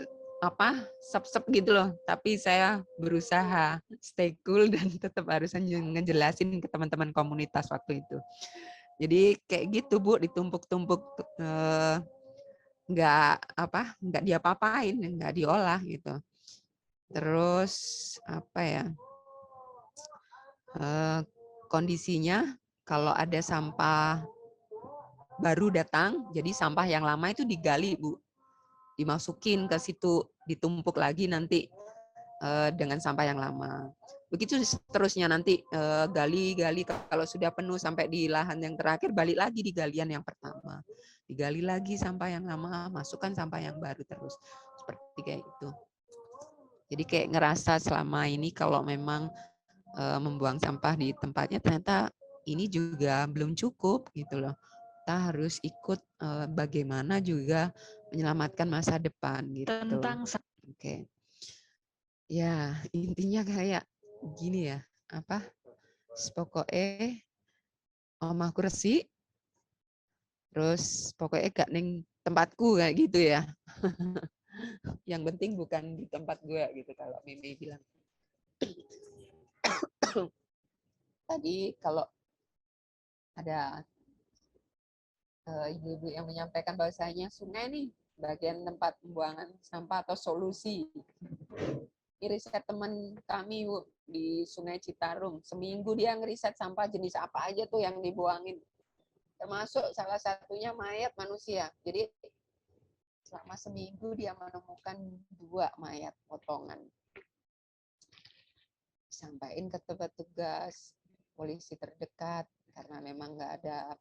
sep-sep gitu loh. Tapi saya berusaha stay cool dan tetap harus ngejelasin ke teman-teman komunitas waktu itu. Jadi kayak gitu Bu, ditumpuk-tumpuk nggak diapa-apain, nggak diolah gitu. Terus kondisinya kalau ada sampah baru datang, jadi sampah yang lama itu digali Bu, dimasukin ke situ, ditumpuk lagi nanti dengan sampah yang lama. Begitu seterusnya nanti gali, kalau sudah penuh sampai di lahan yang terakhir, balik lagi di galian yang pertama. Digali lagi sampah yang lama, masukkan sampah yang baru terus. Seperti kayak itu. Jadi kayak ngerasa selama ini kalau memang membuang sampah di tempatnya ternyata ini juga belum cukup gitu loh. Kita harus ikut bagaimana juga menyelamatkan masa depan gitu. Oke. Ya, intinya kayak gini ya, pokoknya omahku resik, terus pokoknya gak ning tempatku kayak gitu ya. Yang penting bukan di tempat gue gitu kalau Mimi bilang. Tadi kalau ada ibu-ibu yang menyampaikan bahwasanya sungai nih bagian tempat pembuangan sampah atau solusi. Ini riset teman kami Bu, di Sungai Citarum. Seminggu dia ngeriset sampah jenis apa aja tuh yang dibuangin. Termasuk salah satunya mayat manusia. Jadi selama seminggu dia menemukan 2 mayat potongan. Sampaikan ke petugas polisi terdekat karena memang nggak ada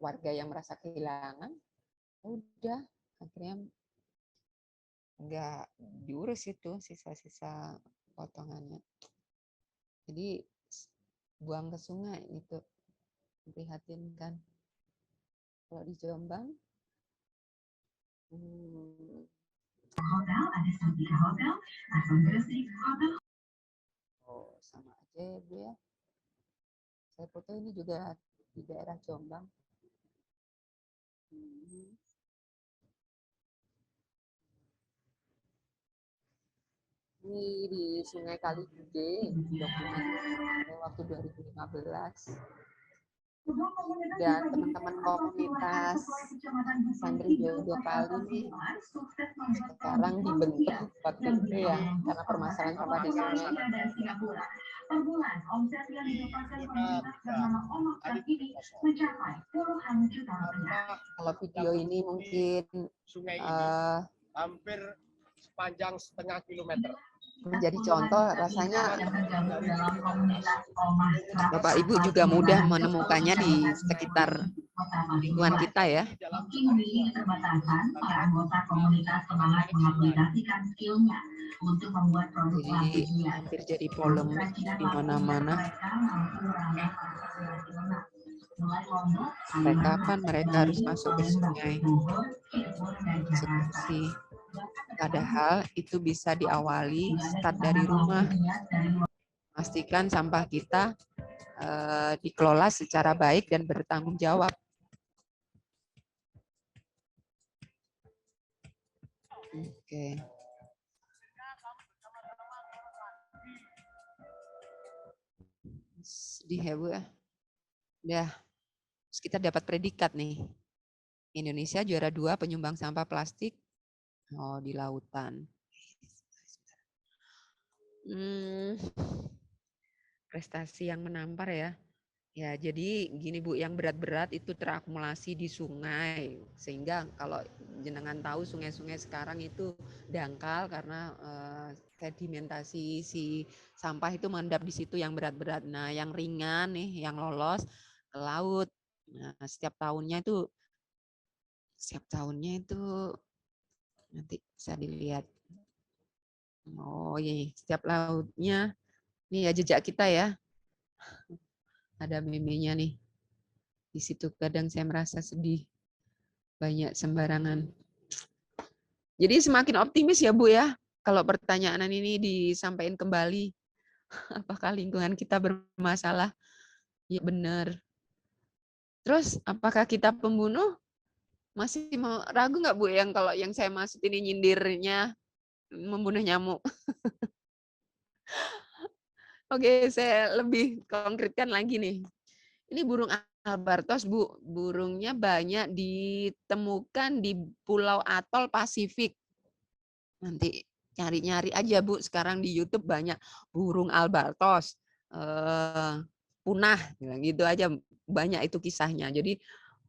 warga yang merasa kehilangan. Udah akhirnya nggak diurus itu sisa-sisa potongannya. Jadi buang ke sungai itu memprihatinkan. Kalau di Jombang, oh sama aja ya Bu ya. Saya foto ini juga di daerah Jombang. Ini di Sungai Kaligede, dokumen waktu 2015. Dan teman-teman komunitas Santri Jodoh Kali sekarang dibentuk waktu itu ya, karena permasalahan sampah di sungai. Kalau video ini mungkin
hampir sepanjang setengah kilometer.
Menjadi contoh, rasanya Bapak Ibu juga mudah menemukannya di sekitar lingkungan kita ya.
di dalam
Meski memiliki keterbatasan, para anggota komunitas semangat mengaplikasikan skillnya untuk membuat produk
Jadi
lampu hias.
hampir jadi
Untuk
polemik
kerajinan
di
lampu hias
mana-mana.
mereka mampu merambah pasar tradisional. Mulai Lombok,
Sampai
Kalimantan,
kapan mereka
Bali,
harus masuk ke
Palembang,
sungai
Bogor, Cirebon, dan Jakarta.
eksekusi?
Bahkan terkadang
Padahal itu bisa diawali
sudah ada
start dari
pesanan lampu
rumah.
hias dari luar.
Pastikan sampah kita dikelola secara baik dan bertanggung jawab. Oke. Sedih ya Bu ya. Udah. Terus kita dapat predikat nih. Indonesia juara 2 penyumbang sampah plastik di lautan. Prestasi yang menampar ya. Ya, jadi gini Bu, yang berat-berat itu terakumulasi di sungai. Sehingga kalau jenengan tahu sungai-sungai sekarang itu dangkal karena sedimentasi si sampah itu mengendap di situ yang berat-berat. Nah, yang ringan nih, yang lolos ke laut. Nah, setiap tahunnya itu nanti bisa dilihat. Oh iya, setiap lautnya ini ya jejak kita ya. Ada meme-nya nih. Di situ kadang saya merasa sedih. Banyak sembarangan. Jadi semakin optimis ya Bu ya. Kalau pertanyaan ini disampaikan kembali. Apakah lingkungan kita bermasalah? Ya benar. Terus apakah kita pembunuh? Masih mau ragu nggak Bu yang kalau yang saya maksud ini nyindirnya membunuh nyamuk? Oke, saya lebih konkretkan lagi nih. Ini burung albatros, Bu. Burungnya banyak ditemukan di pulau atol Pasifik. Nanti nyari-nyari aja Bu. Sekarang di YouTube banyak burung albatros punah, gitu aja. Banyak itu kisahnya. Jadi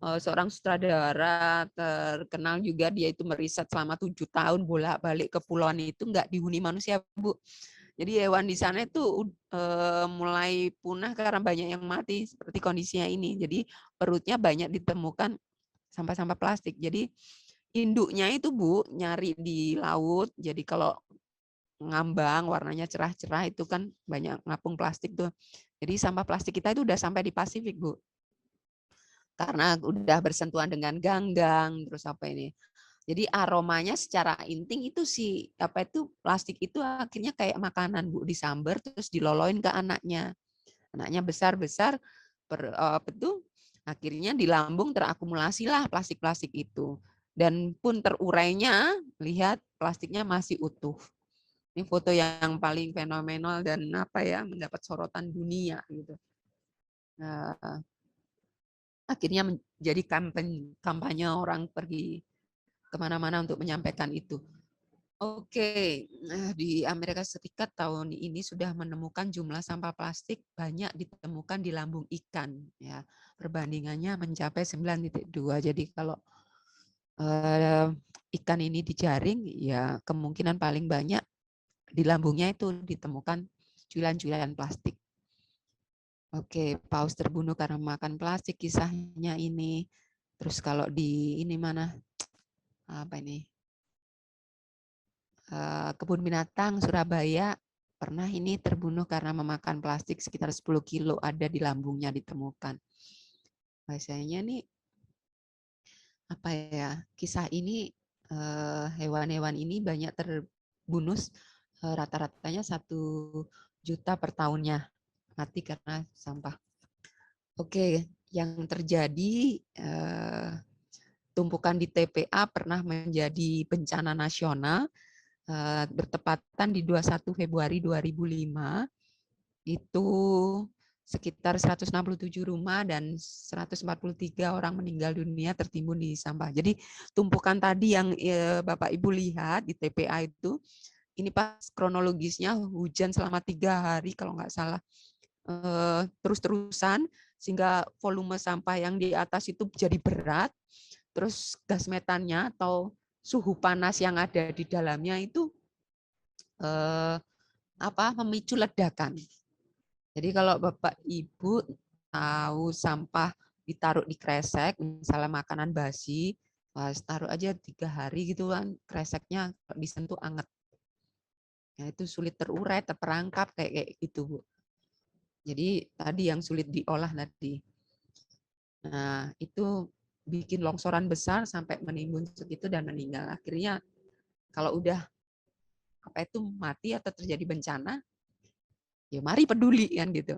seorang sutradara terkenal juga, dia itu meriset selama 7 tahun bolak-balik ke pulauan itu nggak dihuni manusia Bu. Jadi hewan di sana itu mulai punah karena banyak yang mati seperti kondisinya ini. Jadi perutnya banyak ditemukan sampah-sampah plastik. Jadi induknya itu Bu nyari di laut. Jadi kalau ngambang warnanya cerah-cerah itu kan banyak ngapung plastik tuh. Jadi sampah plastik kita itu udah sampai di Pasifik Bu. Karena udah bersentuhan dengan ganggang terus apa ini. Jadi aromanya secara inting itu plastik itu akhirnya kayak makanan Bu, disambar terus diloloin ke anaknya. Anaknya besar-besar akhirnya di lambung terakumulasilah plastik-plastik itu. Dan pun terurainya, lihat plastiknya masih utuh. Ini foto yang paling fenomenal dan mendapat sorotan dunia gitu. Nah, akhirnya menjadi kampanye orang pergi kemana-mana untuk menyampaikan itu. Oke, di Amerika Serikat tahun ini sudah menemukan jumlah sampah plastik banyak ditemukan di lambung ikan. Ya, perbandingannya mencapai 9,2. Jadi kalau ikan ini dijaring, ya kemungkinan paling banyak di lambungnya itu ditemukan cuilan-cuilan plastik. Oke, paus terbunuh karena makan plastik kisahnya ini. Terus kalau di ini mana? Kebun binatang Surabaya pernah ini terbunuh karena memakan plastik sekitar 10 kilo ada di lambungnya ditemukan. Biasanya nih kisah ini hewan-hewan ini banyak terbunuh rata-ratanya 1 juta per tahunnya mati karena sampah. Oke, yang terjadi tumpukan di TPA pernah menjadi bencana nasional bertepatan di 21 Februari 2005 itu sekitar 167 rumah dan 143 orang meninggal dunia tertimbun di sampah. Jadi tumpukan tadi yang Bapak Ibu lihat di TPA itu, ini pas kronologisnya hujan selama 3 hari kalau nggak salah terus-terusan sehingga volume sampah yang di atas itu jadi berat, terus gas metannya atau suhu panas yang ada di dalamnya itu memicu ledakan. Jadi kalau Bapak Ibu tahu sampah ditaruh di kresek, misalnya makanan basi, taruh aja 3 hari gitu kan, kreseknya disentuh anget. Nah, itu sulit terurai, terperangkap kayak gitu, Bu. Jadi tadi yang sulit diolah tadi. Nah, itu bikin longsoran besar sampai menimbun segitu dan meninggal. Akhirnya kalau udah mati atau terjadi bencana, ya mari peduli kan gitu.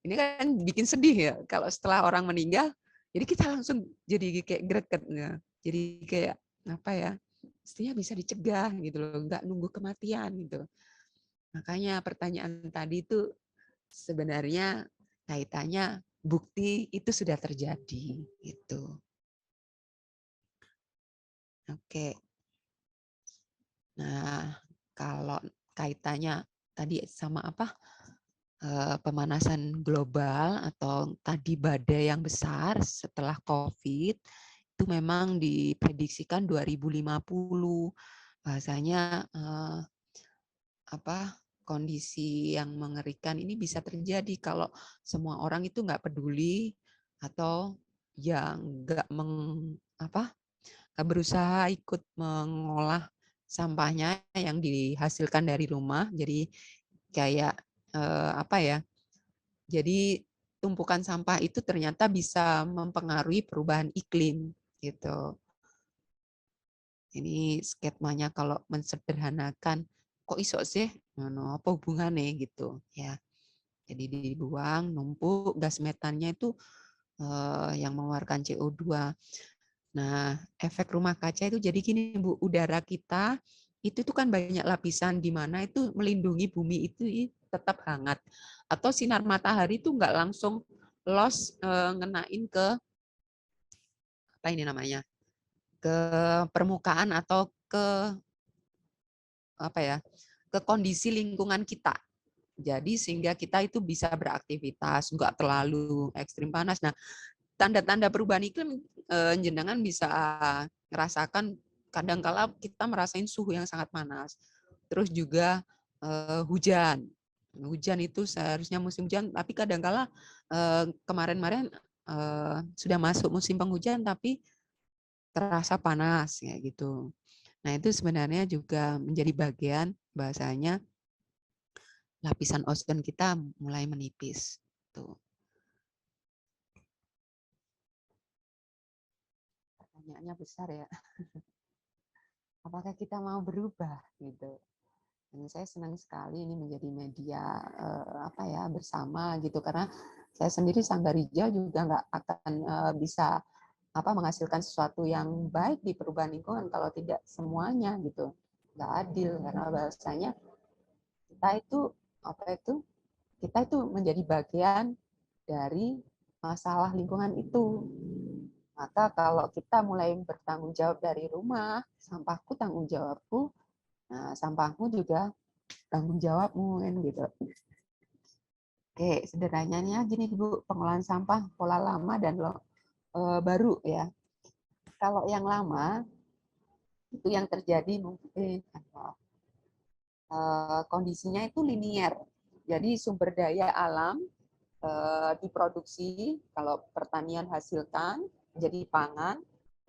Ini kan bikin sedih ya kalau setelah orang meninggal, jadi kita langsung jadi kayak greget ya. Jadi kayak mestinya bisa dicegah gitu loh, nggak nunggu kematian gitu. Makanya pertanyaan tadi itu sebenarnya kaitannya bukti itu sudah terjadi gitu. Oke. Nah, kalau kaitannya tadi sama pemanasan global atau tadi badai yang besar setelah COVID itu memang diprediksikan 2050 bahasanya kondisi yang mengerikan ini bisa terjadi kalau semua orang itu nggak peduli atau yang nggak berusaha ikut mengolah sampahnya yang dihasilkan dari rumah. Jadi kayak jadi tumpukan sampah itu ternyata bisa mempengaruhi perubahan iklim gitu. Ini skemanya kalau mensederhanakan, kok iso sih? Apa hubungannya gitu ya. Jadi dibuang, numpuk gas metannya itu yang mengeluarkan CO2. Nah, efek rumah kaca itu jadi gini Bu, udara kita itu tuh kan banyak lapisan di mana itu melindungi bumi itu tetap hangat. Atau sinar matahari itu nggak langsung ngenain ke ke permukaan atau ke ke kondisi lingkungan kita. Jadi sehingga kita itu bisa beraktivitas, nggak terlalu ekstrim panas. Nah, tanda-tanda perubahan iklim jenengan bisa merasakan kadangkala kita merasain suhu yang sangat panas. Terus juga hujan. Hujan itu seharusnya musim hujan, tapi kadangkala kemarin-kemarin sudah masuk musim penghujan tapi terasa panas kayak gitu. Nah, itu sebenarnya juga menjadi bagian bahasanya lapisan ozon kita mulai menipis. Tuh. Pertanyaannya besar ya. Apakah kita mau berubah gitu? Dan saya senang sekali ini menjadi media bersama gitu karena saya sendiri Sanggarija juga nggak akan bisa menghasilkan sesuatu yang baik di perubahan lingkungan kalau tidak semuanya gitu. Nggak adil karena bahasanya kita itu menjadi bagian dari masalah lingkungan itu. Maka kalau kita mulai bertanggung jawab dari rumah, sampahku tanggung jawabku, nah sampahmu juga tanggung jawabmu kan gitu. Oke, sederhananya gini Bu, pengolahan sampah pola lama dan baru ya. Kalau yang lama itu yang terjadi mungkin kondisinya itu linier. Jadi sumber daya alam diproduksi, kalau pertanian hasilkan menjadi pangan,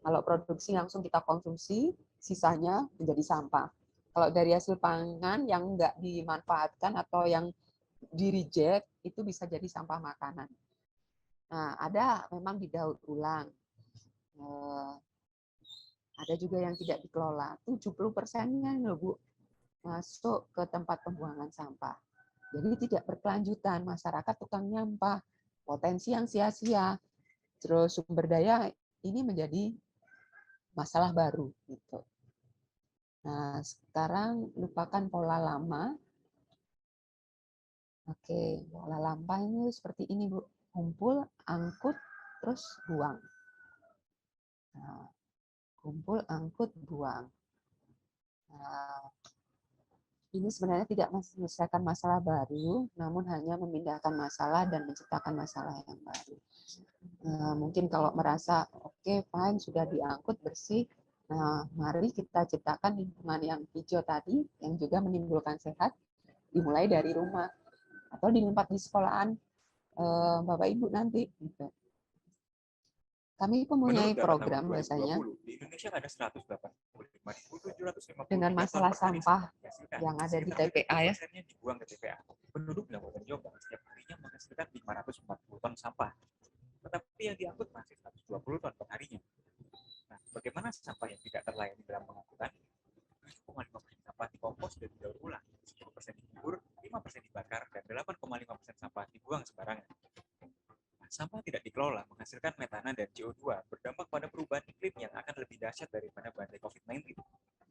kalau produksi langsung kita konsumsi, sisanya menjadi sampah. Kalau dari hasil pangan yang enggak dimanfaatkan atau yang di-reject, itu bisa jadi sampah makanan. Nah, ada memang didaur ulang. Ada juga yang tidak dikelola. 70%-nya Bu masuk ke tempat pembuangan sampah. Jadi tidak berkelanjutan, masyarakat tukang nyampah, potensi yang sia-sia, terus sumber daya ini menjadi masalah baru gitu. Nah, sekarang lupakan pola lama. Oke, pola lama ini seperti ini Bu, kumpul, angkut, terus buang. Nah, kumpul, angkut, buang. Nah, ini sebenarnya tidak menyelesaikan masalah baru, namun hanya memindahkan masalah dan menciptakan masalah yang baru. Mungkin kalau merasa oke, fine, sudah diangkut bersih, nah mari kita ciptakan lingkungan yang hijau tadi, yang juga menimbulkan sehat, dimulai dari rumah atau di tempat di sekolahan Bapak Ibu nanti. Gitu. Kami mempunyai
Menurut data
program
tahun
bahasanya
2020, di Indonesia ada 185.753
dengan
ton
masalah
per hari
sampah
sampah dihasilkan.
yang ada di
Sekitar
TPA ya.
70%-nya dibuang ke TPA. Penduduk Kabupaten Jombang setiap harinya menghasilkan 540 ton sampah. Tetapi yang diangkut masih 120 ton per harinya. Nah, bagaimana sampah yang tidak terlayani dalam pengangkutan? 7,5% sampah dikompos dan didaur ulang, 10% dikubur, 5% dibakar, dan 8,5% sampah dibuang sembarangan. Nah, sampah tidak dikelola menghasilkan metana dan CO2, berdampak pada perubahan iklim yang akan lebih dahsyat daripada badai COVID-19.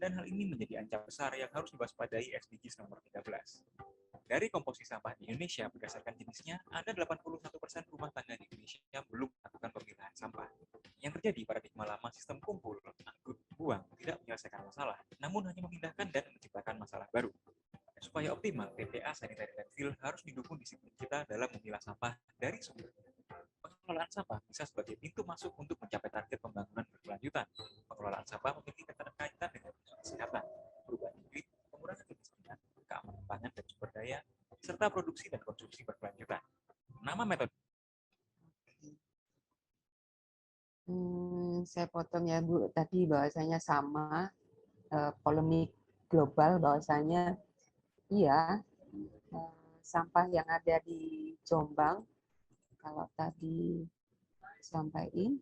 Dan hal ini menjadi ancaman besar yang harus diwaspadai SDGs nomor 13. Dari komposisi sampah di Indonesia berdasarkan jenisnya, ada 81% rumah tangga di Indonesia yang belum melakukan pemilahan sampah. Yang terjadi paradigma lama sistem kumpul, angkut, buang tidak menyelesaikan masalah, namun hanya memindahkan dan menciptakan masalah baru. Supaya optimal, TPA Sanitary Landfill harus didukung disiplin kita dalam memilah sampah dari sumber. Pengelolaan sampah bisa sebagai pintu masuk untuk mencapai target pembangunan berkelanjutan. Pengelolaan sampah memiliki keterkaitan dengan kesehatan, perubahan iklim, pengurangan kemiskinan, keamanan pangan dan sumber daya, serta produksi dan konsumsi berkelanjutan. Nama metode
Saya potong ya Bu, tadi bahwasanya sama polemik global bahwasanya iya sampah yang ada di Jombang kalau tadi sampaikan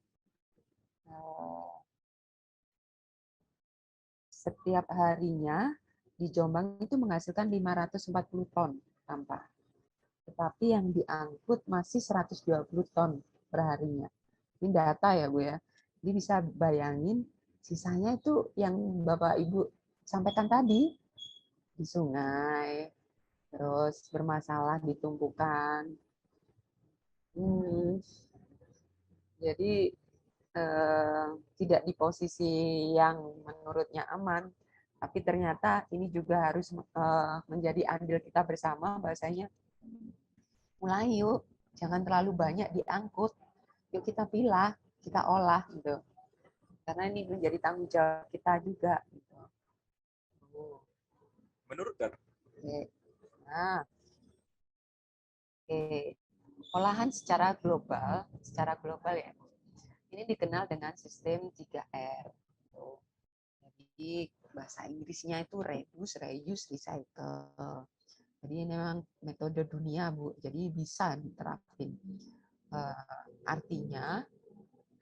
setiap harinya di Jombang itu menghasilkan 540 ton sampah. Tetapi yang diangkut masih 120 ton per harinya. Ini data ya Bu ya. Jadi bisa bayangin sisanya itu yang Bapak Ibu sampaikan tadi di sungai, terus bermasalah di tumpukan. Jadi tidak di posisi yang menurutnya aman, tapi ternyata ini juga harus menjadi andil kita bersama bahasanya mulai yuk, jangan terlalu banyak diangkut, yuk kita pilah, kita olah gitu, karena ini menjadi tanggung jawab kita juga. Gitu.
menurut data.
Nah, olahan secara global ya. Ini dikenal dengan sistem 3R. Jadi bahasa Inggrisnya itu reduce, reuse, recycle. Jadi ini memang metode dunia Bu. Jadi bisa diterapin. Artinya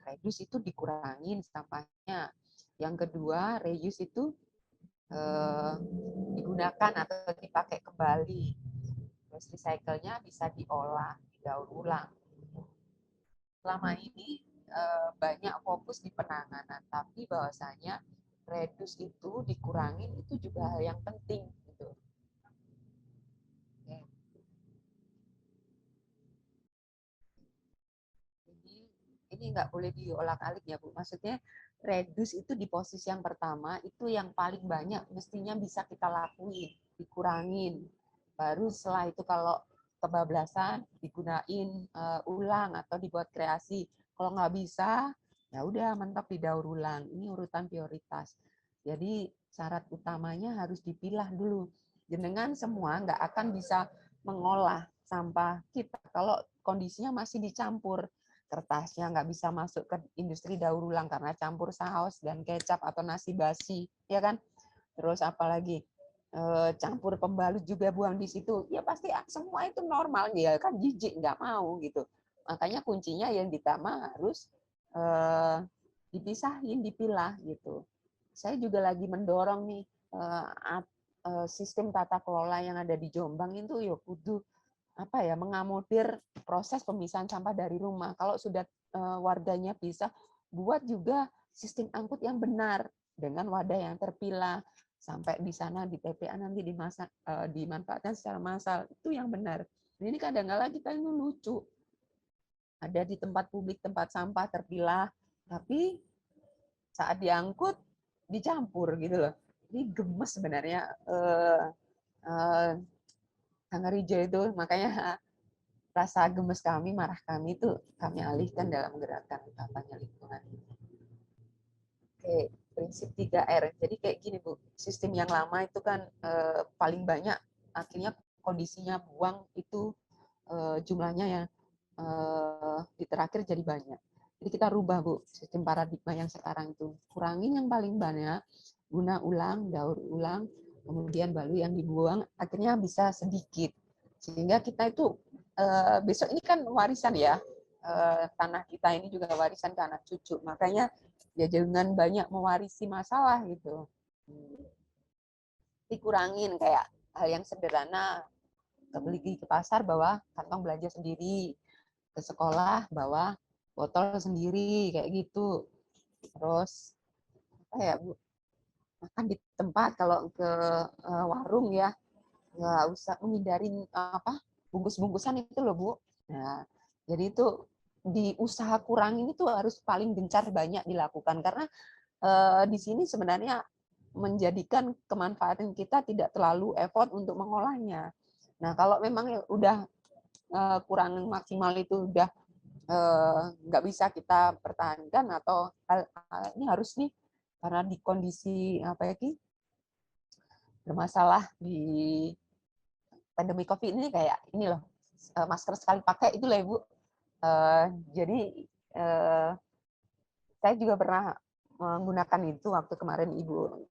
reduce itu dikurangin sampahnya. Yang kedua reuse itu digunakan atau dipakai kembali. Terus recycle-nya bisa diolah, didaur ulang. Selama ini banyak fokus di penanganan, tapi bahwasanya reduce itu dikurangin itu juga hal yang penting gitu. Jadi ini nggak boleh diolak-alik ya Bu. Maksudnya reduce itu di posisi yang pertama itu yang paling banyak mestinya bisa kita lakuin, dikurangin. Baru setelah itu kalau kebablasan digunain ulang atau dibuat kreasi. Kalau nggak bisa, ya udah mentok didaur ulang. Ini urutan prioritas. Jadi syarat utamanya harus dipilah dulu. Jenengan semua nggak akan bisa mengolah sampah kita kalau kondisinya masih dicampur. Kertasnya nggak bisa masuk ke industri daur ulang karena campur saus dan kecap atau nasi basi, ya kan? Terus apalagi campur pembalut juga buang di situ, ya pasti semua itu normal ya kan, jijik nggak mau gitu. Makanya kuncinya yang ditama harus dipisahin, dipilah gitu. Saya juga lagi mendorong nih sistem tata kelola yang ada di Jombang itu ya kudu apa ya mengakomodir proses pemisahan sampah dari rumah. Kalau sudah warganya bisa buat juga sistem angkut yang benar dengan wadah yang terpilah sampai di sana di TPA nanti dimanfaatkan secara massal, itu yang benar. Ini kadang-kadang kita ini lucu. Ada di tempat publik, tempat sampah terpilah, tapi saat diangkut dicampur gitu loh. Ini gemes sebenarnya Hangarijo itu, makanya rasa gemes kami, marah kami itu kami alihkan dalam gerakan kampanye lingkungan. Oke, prinsip 3R. Jadi kayak gini Bu, sistem yang lama itu kan paling banyak akhirnya kondisinya buang itu jumlahnya yang di terakhir jadi banyak. Jadi kita rubah Bu sistem paradigma yang sekarang itu. Kurangin yang paling banyak, guna ulang, daur ulang, kemudian balu yang dibuang akhirnya bisa sedikit. Sehingga kita itu besok ini kan warisan ya. Tanah kita ini juga warisan ke anak cucu. Makanya ya jangan banyak mewarisi masalah gitu. Dikurangin kayak hal yang sederhana, beli ke pasar bawa kantong belanja sendiri, ke sekolah bawa botol sendiri kayak gitu. Terus apa ya Bu, makan di tempat, kalau ke warung ya nggak usah menghindari apa bungkus-bungkusan itu loh Bu. Nah, jadi itu di usaha kurangin itu harus paling gencar banyak dilakukan, karena di sini sebenarnya menjadikan kemanfaatan kita tidak terlalu effort untuk mengolahnya. Nah, kalau memang udah kurang maksimal itu udah nggak bisa kita pertahankan, atau ini harus nih karena di kondisi apa ya Ki, bermasalah di pandemi COVID ini kayak ini loh, masker sekali pakai itu lah Ibu. Jadi saya juga pernah menggunakan itu waktu kemarin Ibu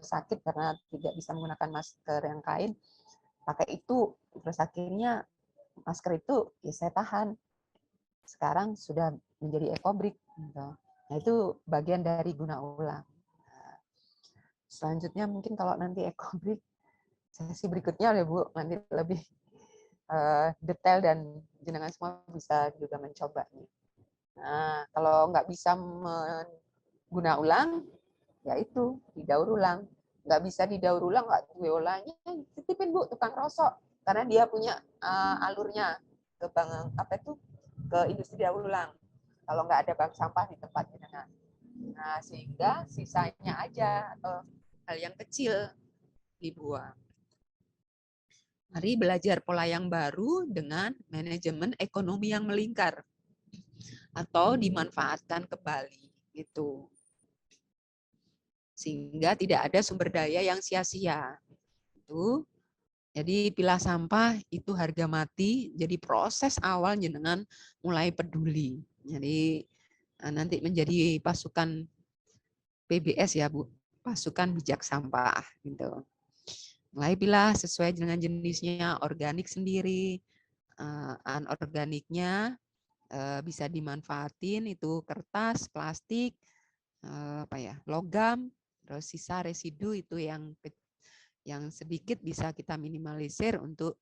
sakit karena tidak bisa menggunakan masker yang kain, pakai itu, terus akhirnya masker itu ya saya tahan. Sekarang sudah menjadi ekobrik. Gitu. Nah itu bagian dari guna ulang. Selanjutnya mungkin kalau nanti ekobrik, sesi berikutnya ya Bu, nanti lebih detail dan jenengan semua bisa juga mencobanya. Nah kalau nggak bisa guna ulang, ya itu didaur ulang. Nggak bisa didaur ulang, nggak diolahnya, titipin Bu tukang rosok, karena dia punya alurnya ke bank apa itu, ke industri daur ulang. Kalau nggak ada bank sampah di tempat jenengan. Nah, sehingga sisanya aja atau hal yang kecil dibuang. Mari belajar pola yang baru dengan manajemen ekonomi yang melingkar atau dimanfaatkan kembali gitu. Sehingga tidak ada sumber daya yang sia-sia. Itu. Jadi pilah sampah itu harga mati, jadi proses awal jenengan mulai peduli. Jadi nanti menjadi pasukan PBS ya Bu, pasukan bijak sampah gitu. Mulai pilah sesuai dengan jenisnya, organik sendiri, anorganiknya bisa dimanfaatin, itu kertas, plastik, apa ya, logam, terus sisa residu itu yang sedikit bisa kita minimalisir untuk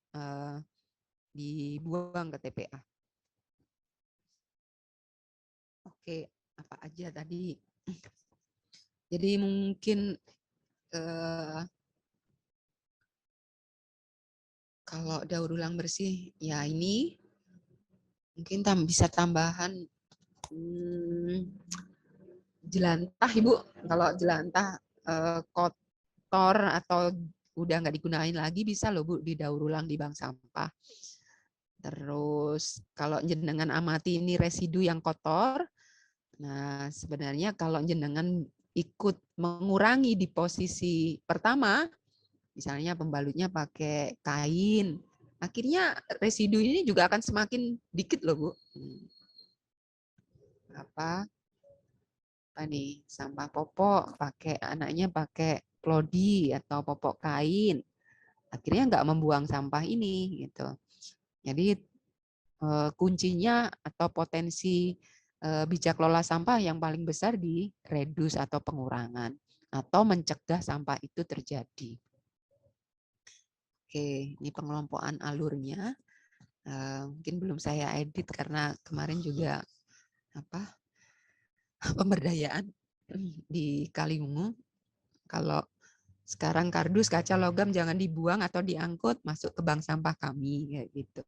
dibuang ke TPA. Oke, apa aja tadi? Jadi mungkin kalau daur ulang bersih, ya ini mungkin bisa tambahan jelantah Ibu. Kalau jelantah kotor atau udah nggak digunain lagi, bisa loh Bu didaur ulang di bank sampah. Terus kalau jenengan amati ini residu yang kotor, nah sebenarnya kalau jenengan ikut mengurangi di posisi pertama, misalnya pembalutnya pakai kain, akhirnya residu ini juga akan semakin dikit loh Bu. Apa nih, sampah popok, anaknya pakai klodi atau popok kain, akhirnya nggak membuang sampah ini gitu. Jadi kuncinya atau potensi bijak lola sampah yang paling besar di reduce atau pengurangan atau mencegah sampah itu terjadi. Oke, ini pengelompokan alurnya. Mungkin belum saya edit karena kemarin juga pemberdayaan di Kaliwungu. Kalau sekarang kardus, kaca, logam jangan dibuang atau diangkut masuk ke bank sampah kami kayak gitu.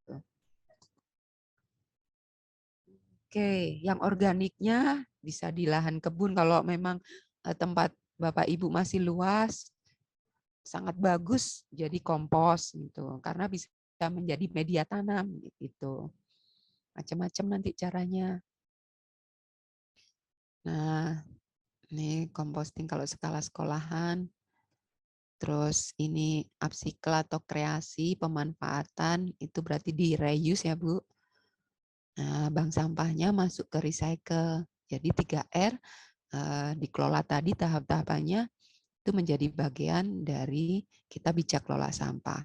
Oke, yang organiknya bisa di lahan kebun kalau memang tempat Bapak Ibu masih luas, sangat bagus jadi kompos gitu, karena bisa menjadi media tanam gitu. Macam-macam nanti caranya. Nah, ini composting kalau skala sekolahan. Terus ini upcycle atau kreasi pemanfaatan itu berarti di reuse ya Bu. Nah, bank sampahnya masuk ke recycle. Jadi 3R dikelola tadi tahap-tahapannya itu menjadi bagian dari kita bijak kelola sampah.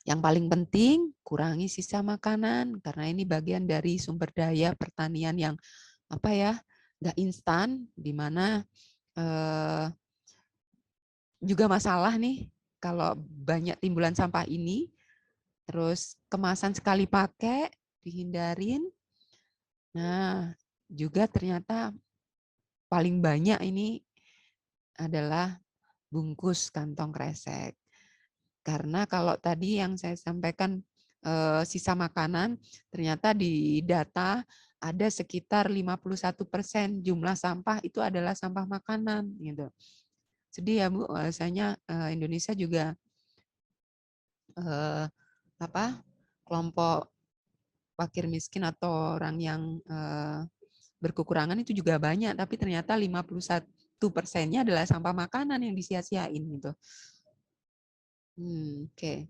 Yang paling penting, kurangi sisa makanan karena ini bagian dari sumber daya pertanian yang nggak instan, di mana juga masalah nih kalau banyak timbulan sampah ini, terus kemasan sekali pakai dihindarin. Nah, juga ternyata paling banyak ini adalah bungkus kantong kresek. Karena kalau tadi yang saya sampaikan sisa makanan, ternyata di data ada sekitar 51% jumlah sampah itu adalah sampah makanan gitu. Sedih ya Bu, rasanya Indonesia juga kelompok fakir miskin atau orang yang berkekurangan itu juga banyak, tapi ternyata 51%-nya adalah sampah makanan yang disia-siain gitu. Oke.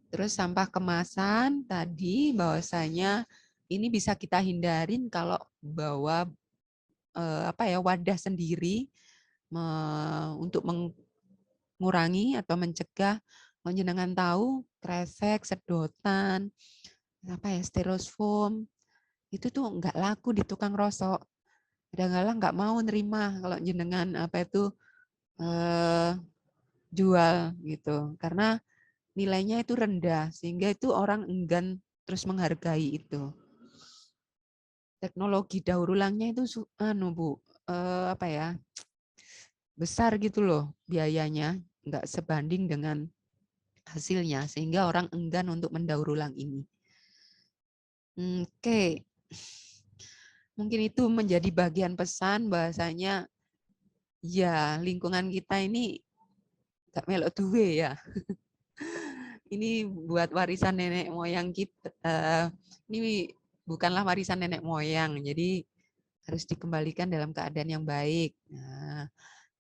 Terus sampah kemasan tadi bahwasanya ini bisa kita hindarin kalau bawa wadah sendiri untuk mengurangi atau mencegah. Jenengan tahu kresek, sedotan, styrofoam itu tuh nggak laku di tukang rosok. Kadang-kadang nggak mau nerima kalau jenengan jual gitu, karena nilainya itu rendah sehingga itu orang enggan terus menghargai itu. Teknologi daur ulangnya itu Bu, besar gitu loh biayanya, nggak sebanding dengan hasilnya sehingga orang enggan untuk mendaur ulang ini. Oke. Mungkin itu menjadi bagian pesan bahasanya ya lingkungan kita ini gak melok duwe ya. Ini buat warisan nenek moyang kita. Ini bukanlah warisan nenek moyang, jadi harus dikembalikan dalam keadaan yang baik. Nah,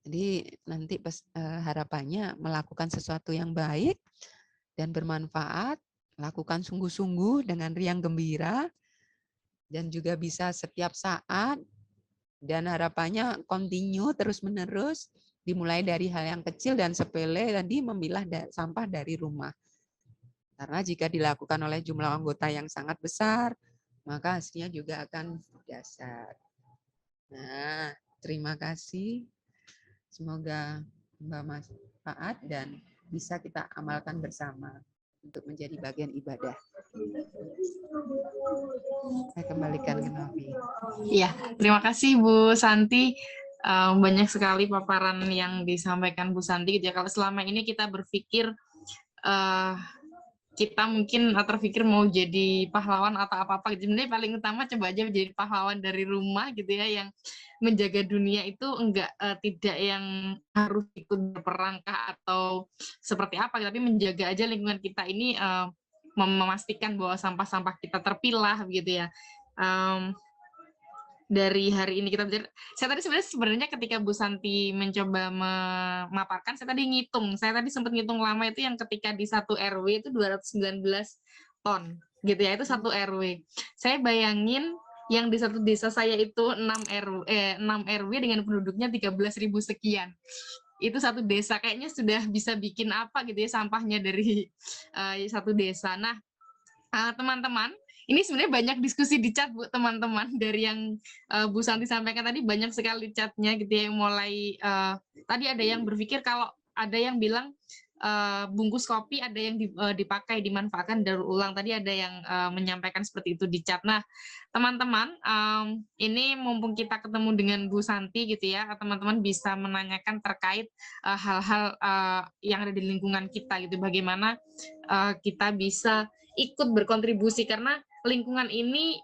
jadi nanti harapannya melakukan sesuatu yang baik dan bermanfaat, lakukan sungguh-sungguh dengan riang gembira, dan juga bisa setiap saat, dan harapannya continue terus-menerus, dimulai dari hal yang kecil dan sepele, tadi memilah sampah dari rumah. Karena jika dilakukan oleh jumlah anggota yang sangat besar, maka hasilnya juga akan dahsyat. Nah, terima kasih. Semoga bermanfaat dan bisa kita amalkan bersama untuk menjadi bagian ibadah. Saya kembalikan ke Novi.
Iya, terima kasih Bu Santi. Banyak sekali paparan yang disampaikan Bu Santi. Gitu ya. Kalau selama ini kita berpikir kita mungkin terpikir mau jadi pahlawan atau apa-apa. Sebenarnya paling utama coba aja jadi pahlawan dari rumah gitu ya, yang menjaga dunia itu tidak yang harus ikut berperang atau seperti apa, tapi menjaga aja lingkungan kita ini, memastikan bahwa sampah-sampah kita terpilah gitu ya. Dari hari ini kita belajar. Saya tadi sebenarnya ketika Bu Santi mencoba memaparkan, saya tadi sempat ngitung lama itu yang ketika di satu RW itu 219 ton gitu ya, itu satu RW. Saya bayangin yang di satu desa saya itu 6 RW dengan penduduknya 13.000 sekian. Itu satu desa, kayaknya sudah bisa bikin apa gitu ya sampahnya dari satu desa. Nah, teman-teman, ini sebenarnya banyak diskusi di chat Bu, teman-teman, dari yang Bu Santi sampaikan tadi banyak sekali chatnya gitu ya, yang mulai tadi ada yang berpikir kalau ada yang bilang bungkus kopi ada yang dipakai, dimanfaatkan daur ulang, tadi ada yang menyampaikan seperti itu di chat. Nah, teman-teman, ini mumpung kita ketemu dengan Bu Santi gitu ya, teman-teman bisa menanyakan terkait hal-hal yang ada di lingkungan kita gitu, bagaimana kita bisa ikut berkontribusi, karena lingkungan ini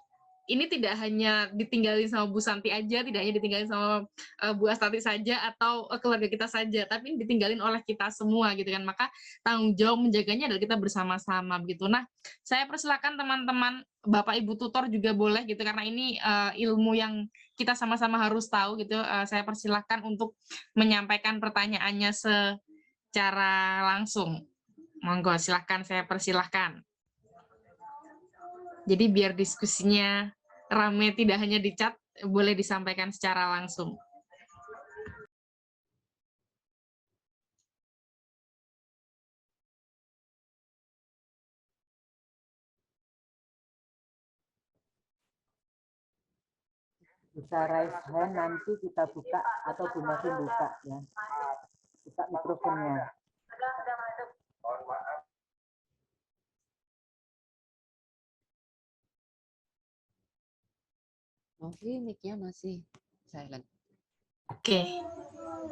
tidak hanya ditinggalin sama Bu Santi aja, tidak hanya ditinggalin sama Bu Astati saja atau keluarga kita saja, tapi ditinggalin oleh kita semua gitu kan. Maka tanggung jawab menjaganya adalah kita bersama-sama begitu. Nah, saya persilakan teman-teman, Bapak Ibu tutor juga boleh gitu, karena ini ilmu yang kita sama-sama harus tahu gitu. Saya persilakan untuk menyampaikan pertanyaannya secara langsung. Monggo, silahkan, saya persilahkan. Jadi biar diskusinya rame tidak hanya di chat, boleh disampaikan secara langsung.
Bisa raise hand, nanti kita buka atau Bu Novi buka ya. Buka mikrofonnya.
Novi, mic-nya masih silent.
Oke,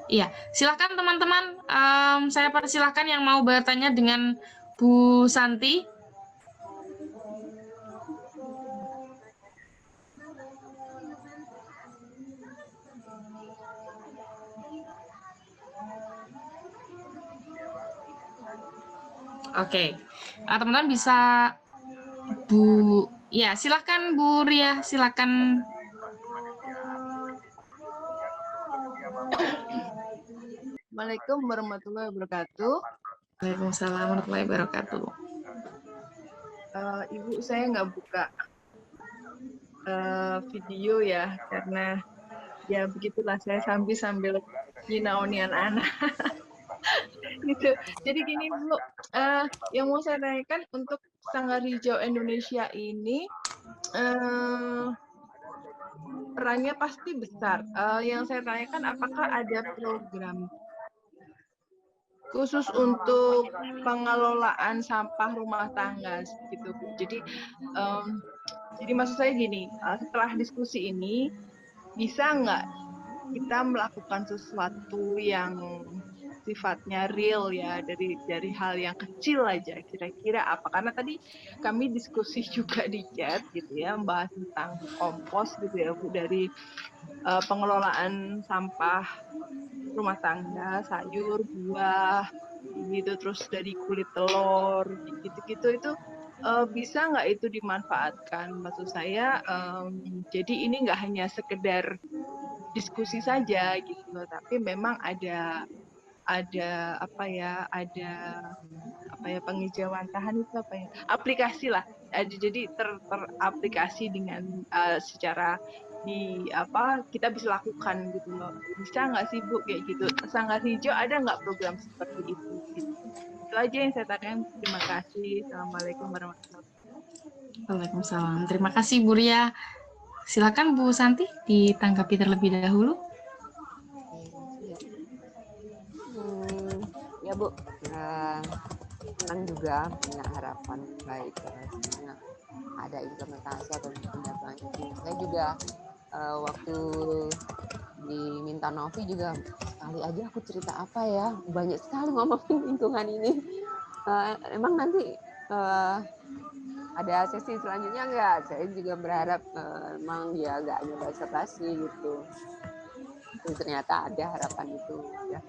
iya, silakan teman-teman. Saya persilahkan yang mau bertanya dengan Bu Santi. Oke, teman-teman bisa ya silakan Bu Ria, silakan.
Assalamualaikum warahmatullahi wabarakatuh.
Waalaikumsalam warahmatullahi wabarakatuh.
Ibu, saya nggak buka video ya, karena ya begitulah, saya sambil nyinaonian anak. Gitu. Jadi gini Bu, yang mau saya tanyakan untuk Sanggar Hijau Indonesia ini, perannya pasti besar. Yang saya tanyakan, apakah ada program khusus untuk pengelolaan sampah rumah tangga gitu Bu. Jadi maksud saya gini, setelah diskusi ini bisa nggak kita melakukan sesuatu yang sifatnya real ya, dari hal yang kecil aja, kira-kira apa? Karena tadi kami diskusi juga di chat gitu ya, membahas tentang kompos gitu ya Bu, dari pengelolaan sampah rumah tangga, sayur, buah, gitu, terus dari kulit telur, gitu-gitu itu bisa nggak itu dimanfaatkan? Maksud saya, jadi ini nggak hanya sekedar diskusi saja gitu loh, tapi memang ada penghijauan tahan itu aplikasi lah. Jadi teraplikasi dengan secara kita bisa lakukan gitu loh. Bisa nggak sih Bu kayak gitu? Sanggar Hijau ada nggak program seperti itu? Gitu. Itu aja yang saya tanyakan. Terima kasih. Assalamualaikum warahmatullahi wabarakatuh.
Waalaikumsalam. Terima kasih Bu Ria. Silakan Bu Santi ditanggapi terlebih dahulu.
Ya Bu, senang juga punya harapan baik sebenarnya ada implementasi atau ditindaklanjuti. Saya juga waktu diminta Novi juga sekali aja aku cerita apa ya, banyak sekali ngomongin lingkungan ini. Emang nanti ada sesi selanjutnya enggak? Saya juga berharap emang dia agak basa-basi gitu. Tapi ternyata ada harapan itu ya.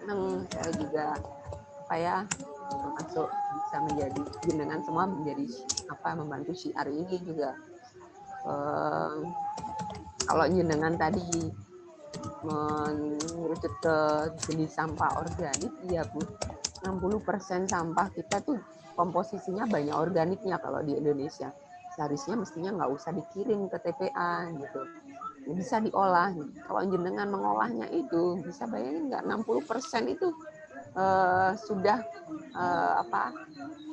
Saya juga termasuk bisa menjadi jenengan semua menjadi membantu syiar ini juga. Kalau jenengan tadi mengerucut ke jenis sampah organik, ya Bu, 60% sampah kita tuh komposisinya banyak organiknya kalau di Indonesia. Seharusnya mestinya nggak usah dikirim ke TPA gitu. Bisa diolah. Kalau jenengan mengolahnya itu bisa bayangin nggak 60% itu sudah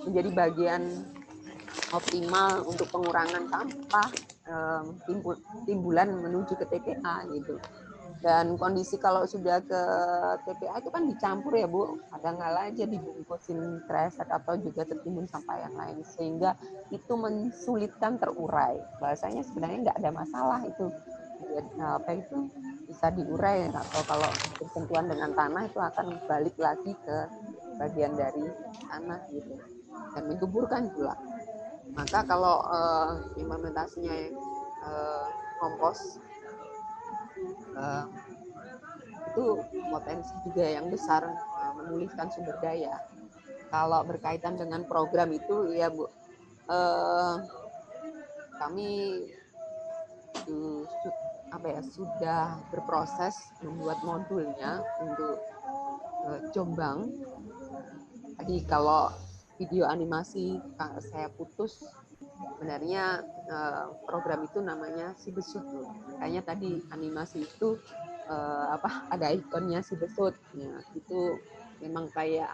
menjadi bagian optimal untuk pengurangan sampah timbulan menuju ke TPA gitu. Dan kondisi kalau sudah ke TPA itu kan dicampur ya Bu, kadang-kala aja dibungkusin kresek atau juga tertimbun sampah yang lain, sehingga itu mensulitkan terurai. Bahasanya sebenarnya nggak ada masalah itu, itu bisa diurai, atau kalau bersentuhan dengan tanah itu akan balik lagi ke bagian dari tanah gitu dan menggugurkan pula. Maka kalau implementasinya kompos itu potensi juga yang besar memulihkan sumber daya. Kalau berkaitan dengan program itu ya Bu, kami sudah berproses membuat modulnya untuk Jombang. Tadi kalau video animasi saya putus sebenarnya program itu namanya Si Besut. Kayaknya tadi animasi itu ada ikonnya Si Besut. Ya, itu memang kayak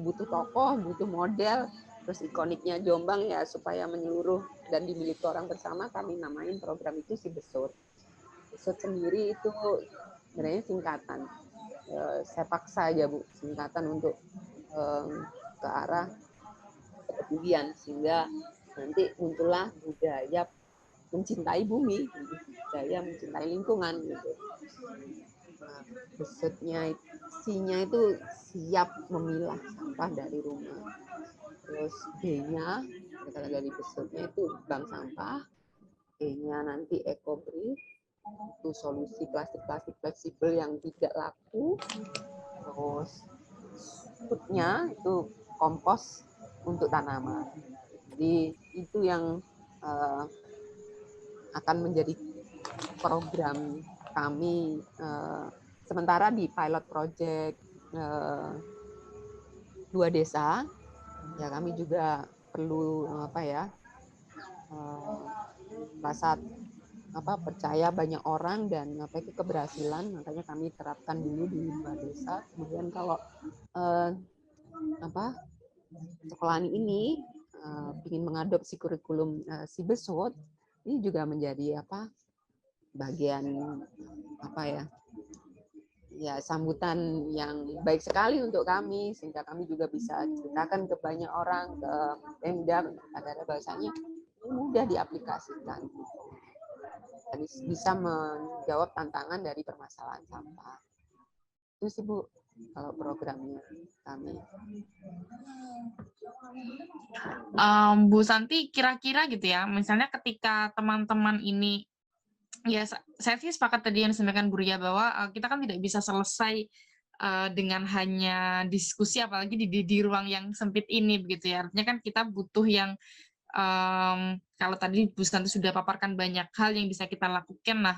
butuh tokoh, butuh model, terus ikoniknya Jombang ya supaya menyeluruh dan dimiliki orang bersama, kami namain program itu Si Besut. Besut sendiri itu sebenarnya singkatan. Saya paksa aja Bu, singkatan untuk ke arah kepedulian, sehingga nanti muncullah budaya mencintai bumi, budaya mencintai lingkungan gitu. Nah, Besutnya, C-nya itu siap memilah sampah dari rumah. Terus B-nya, kata dari Besutnya itu bank sampah. E-nya nanti ekobrik, itu solusi plastik-plastik fleksibel yang tidak laku. Terus food-nya itu kompos untuk tanaman. Jadi itu yang akan menjadi program kami sementara di pilot project 2 desa. Ya kami juga perlu rasa percaya banyak orang dan itu keberhasilan, makanya kami terapkan dulu di 2 desa. Kemudian kalau sekolahan ini ingin mengadopsi kurikulum Si Besut, ini juga menjadi bagian sambutan yang baik sekali untuk kami, sehingga kami juga bisa ceritakan ke banyak orang, ke Pemda, ada bahasanya ini mudah diaplikasikan, jadi bisa menjawab tantangan dari permasalahan sampah. Itu sih Bu kalau programnya kami.
Bu Santi, kira-kira gitu ya, misalnya ketika teman-teman ini, ya saya sih sepakat tadi yang disampaikan Bu Ria bahwa kita kan tidak bisa selesai dengan hanya diskusi, apalagi di ruang yang sempit ini begitu ya. Artinya kan kita butuh yang kalau tadi Bu Santi sudah paparkan banyak hal yang bisa kita lakukan. Nah,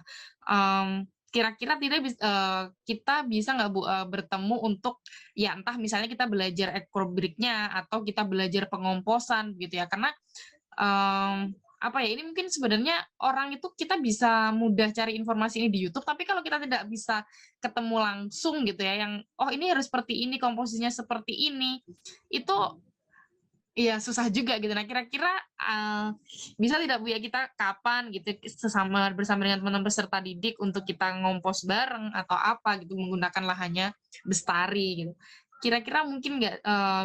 kira-kira kita bisa nggak Bu bertemu untuk ya entah misalnya kita belajar ecobricnya atau kita belajar pengomposan gitu ya, karena ini mungkin sebenarnya orang itu kita bisa mudah cari informasi ini di YouTube, tapi kalau kita tidak bisa ketemu langsung gitu ya, yang ini harus seperti ini, komposisinya seperti ini, itu ya susah juga gitu. Nah, kira-kira bisa tidak Bu ya kita kapan gitu bersama dengan teman-teman peserta didik untuk kita ngompos bareng atau apa gitu, menggunakan lahannya Bestari gitu. Kira-kira mungkin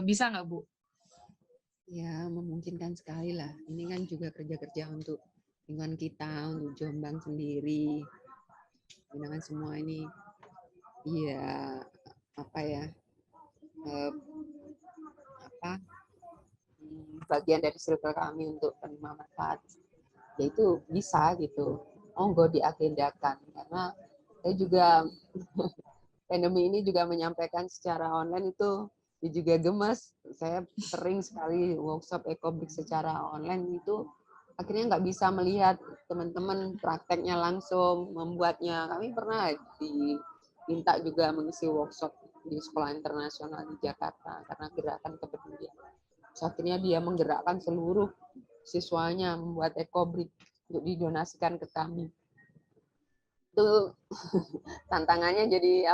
bisa nggak Bu?
Ya, memungkinkan sekali lah. Ini kan juga kerja-kerja untuk lingkungan kita, untuk Jombang sendiri. Dengan semua ini, bagian dari circle kami untuk penerima manfaat. Ya itu bisa gitu. Monggo diagendakan, karena saya juga pandemi ini juga menyampaikan secara online itu juga gemes. Saya sering sekali workshop ecobrick secara online itu akhirnya nggak bisa melihat teman-teman prakteknya langsung membuatnya. Kami pernah diminta juga mengisi workshop di sekolah internasional di Jakarta karena gerakan kepedulian. Akhirnya dia menggerakkan seluruh siswanya membuat ecobrick untuk didonasikan ke kami. Itu tantangannya jadi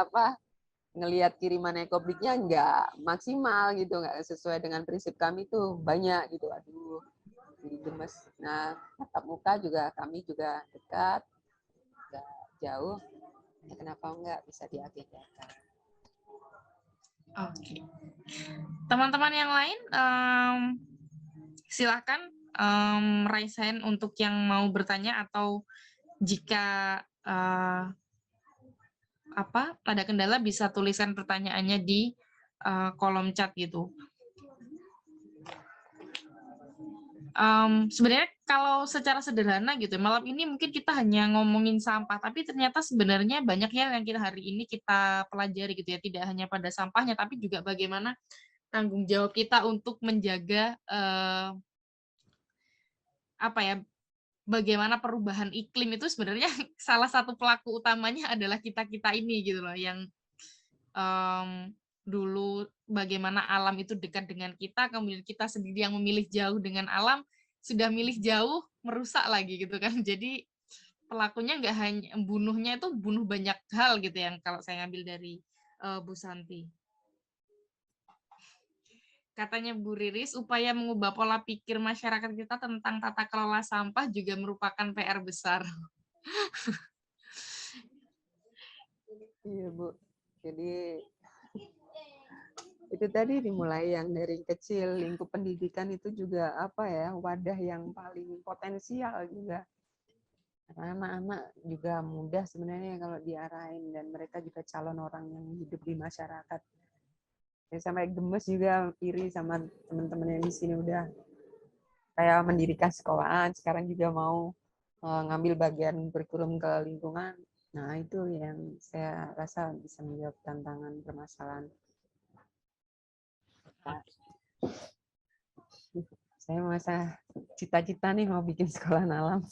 ngelihat kiriman ecobricknya nggak maksimal gitu, nggak sesuai dengan prinsip kami tuh banyak gitu. Aduh, jadi gemes. Nah, tatap muka juga kami juga dekat, nggak jauh. Ya, kenapa nggak bisa diagendakan?
Oke. Teman-teman yang lain silakan raise hand untuk yang mau bertanya, atau jika ada kendala bisa tuliskan pertanyaannya di kolom chat gitu. Sebenarnya kalau secara sederhana gitu, malam ini mungkin kita hanya ngomongin sampah, tapi ternyata sebenarnya banyak yang kita hari ini kita pelajari gitu ya, tidak hanya pada sampahnya, tapi juga bagaimana tanggung jawab kita untuk menjaga bagaimana perubahan iklim itu sebenarnya salah satu pelaku utamanya adalah kita-kita ini gitu loh, yang dulu bagaimana alam itu dekat dengan kita, kemudian kita sendiri yang memilih jauh dengan alam, sudah milih jauh merusak lagi gitu kan. Jadi pelakunya nggak hanya bunuhnya, itu bunuh banyak hal gitu yang kalau saya ngambil dari Bu Santi. Katanya Bu Riris, upaya mengubah pola pikir masyarakat kita tentang tata kelola sampah juga merupakan PR besar.
Iya, Bu. Jadi itu tadi dimulai yang dari kecil, lingkup pendidikan itu juga apa ya, wadah yang paling potensial juga. Karena anak-anak juga mudah sebenarnya kalau diarahin, dan mereka juga calon orang yang hidup di masyarakat. Ya, sampai gemes juga iri sama teman-teman yang di sini udah kayak mendirikan sekolahan, sekarang juga mau ngambil bagian kurikulum ke lingkungan. Nah, itu yang saya rasa bisa menjawab tantangan permasalahan. Saya masa cita-cita nih mau bikin sekolah alam.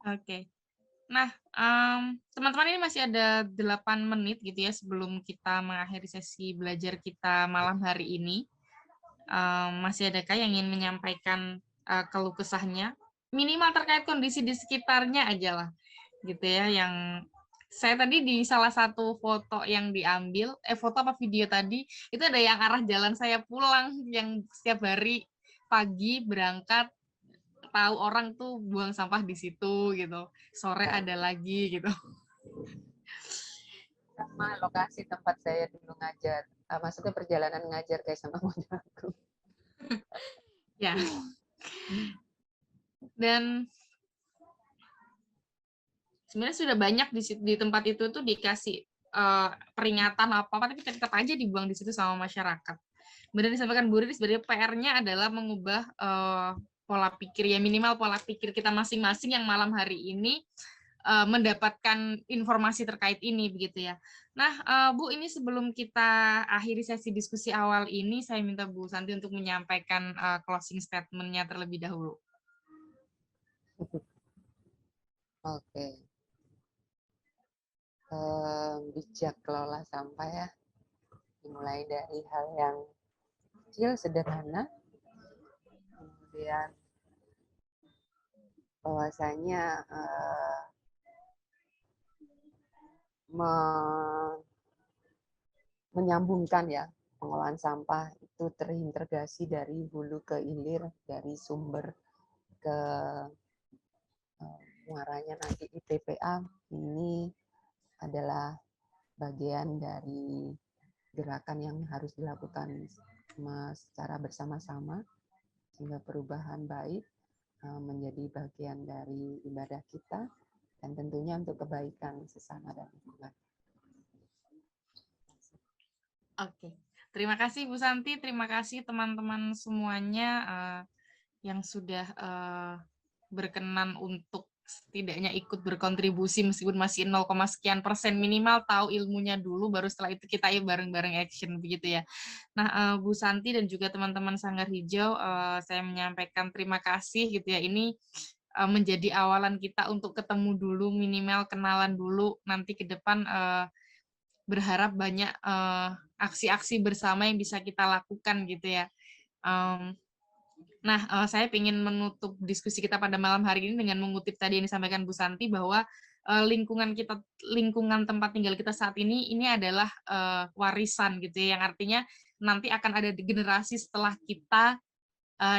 Oke. Nah, teman-teman, ini masih ada 8 menit gitu ya sebelum kita mengakhiri sesi belajar kita malam hari ini. Masih adakah yang ingin menyampaikan keluh kesahnya? Minimal terkait kondisi di sekitarnya aja lah, gitu ya. Yang saya tadi di salah satu foto yang diambil, foto apa video tadi, itu ada yang arah jalan saya pulang, yang setiap hari pagi berangkat, tahu orang tuh buang sampah di situ gitu, sore ada lagi gitu.
Sama lokasi tempat saya dulu ngajar. Maksudnya perjalanan ngajar kayak sama modalku.
Ya. Dan sebenarnya sudah banyak di tempat itu tuh dikasih peringatan apa-apa, tapi tetap aja dibuang di situ sama masyarakat. Benar disampaikan Bu Riris, sebenarnya PR-nya adalah mengubah pola pikir, ya minimal pola pikir kita masing-masing yang malam hari ini mendapatkan informasi terkait ini, begitu ya. Nah, Bu, ini sebelum kita akhiri sesi diskusi awal ini, saya minta Bu Santi untuk menyampaikan closing statement-nya terlebih dahulu.
Oke. Bijak kelola sampah ya. Dimulai dari hal yang kecil, sederhana. Kemudian bahwasanya menyambungkan ya, pengolahan sampah itu terintegrasi dari hulu ke hilir, dari sumber ke muaranya nanti di TPA. Ini adalah bagian dari gerakan yang harus dilakukan secara bersama-sama sehingga perubahan baik menjadi bagian dari ibadah kita, dan tentunya untuk kebaikan sesama dan lingkungan.
Oke, terima kasih Bu Santi, terima kasih teman-teman semuanya yang sudah berkenan untuk setidaknya ikut berkontribusi meskipun masih 0, sekian persen, minimal tahu ilmunya dulu, baru setelah itu kita bareng-bareng action begitu ya. Nah, Bu Santi dan juga teman-teman Sanggar Hijau, saya menyampaikan terima kasih gitu ya. Ini menjadi awalan kita untuk ketemu dulu, minimal kenalan dulu, nanti ke depan berharap banyak aksi-aksi bersama yang bisa kita lakukan gitu ya. Nah, saya ingin menutup diskusi kita pada malam hari ini dengan mengutip tadi yang disampaikan Bu Santi, bahwa lingkungan tempat tinggal kita saat ini adalah warisan gitu ya, yang artinya nanti akan ada generasi setelah kita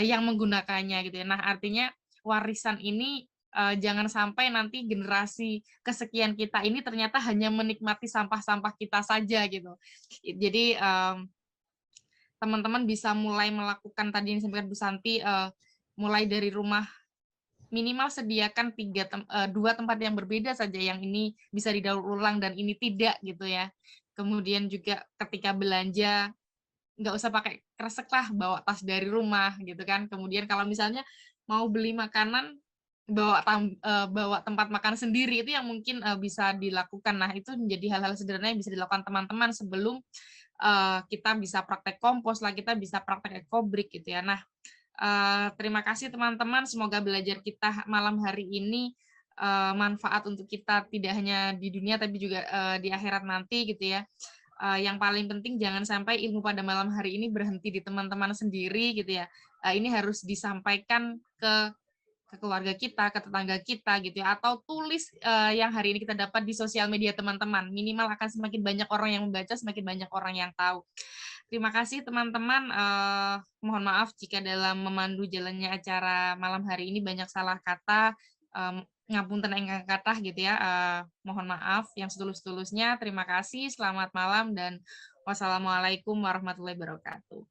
yang menggunakannya gitu ya. Nah, artinya warisan ini jangan sampai nanti generasi kesekian kita ini ternyata hanya menikmati sampah-sampah kita saja gitu. Jadi teman-teman bisa mulai melakukan tadi yang disampaikan Bu Santi, mulai dari rumah, minimal sediakan 2 tempat yang berbeda saja, yang ini bisa didaur ulang dan ini tidak gitu ya. Kemudian juga ketika belanja, nggak usah pakai kresek lah, bawa tas dari rumah gitu kan. Kemudian kalau misalnya mau beli makanan, bawa tempat makan sendiri, itu yang mungkin bisa dilakukan. Nah, itu menjadi hal-hal sederhana yang bisa dilakukan teman-teman sebelum kita bisa praktek kompos lah, kita bisa praktek ekobrik gitu ya. Nah, terima kasih teman-teman, semoga belajar kita malam hari ini manfaat untuk kita tidak hanya di dunia tapi juga di akhirat nanti gitu ya. yang paling penting jangan sampai ilmu pada malam hari ini berhenti di teman-teman sendiri gitu ya. Ini harus disampaikan ke keluarga kita, ke tetangga kita gitu ya, atau tulis yang hari ini kita dapat di sosial media teman-teman. Minimal akan semakin banyak orang yang membaca, semakin banyak orang yang tahu. Terima kasih teman-teman. Mohon maaf jika dalam memandu jalannya acara malam hari ini banyak salah kata. Ngapunten ingkang kathah gitu ya. Mohon maaf yang setulus-tulusnya. Terima kasih. Selamat malam dan wassalamualaikum warahmatullahi wabarakatuh.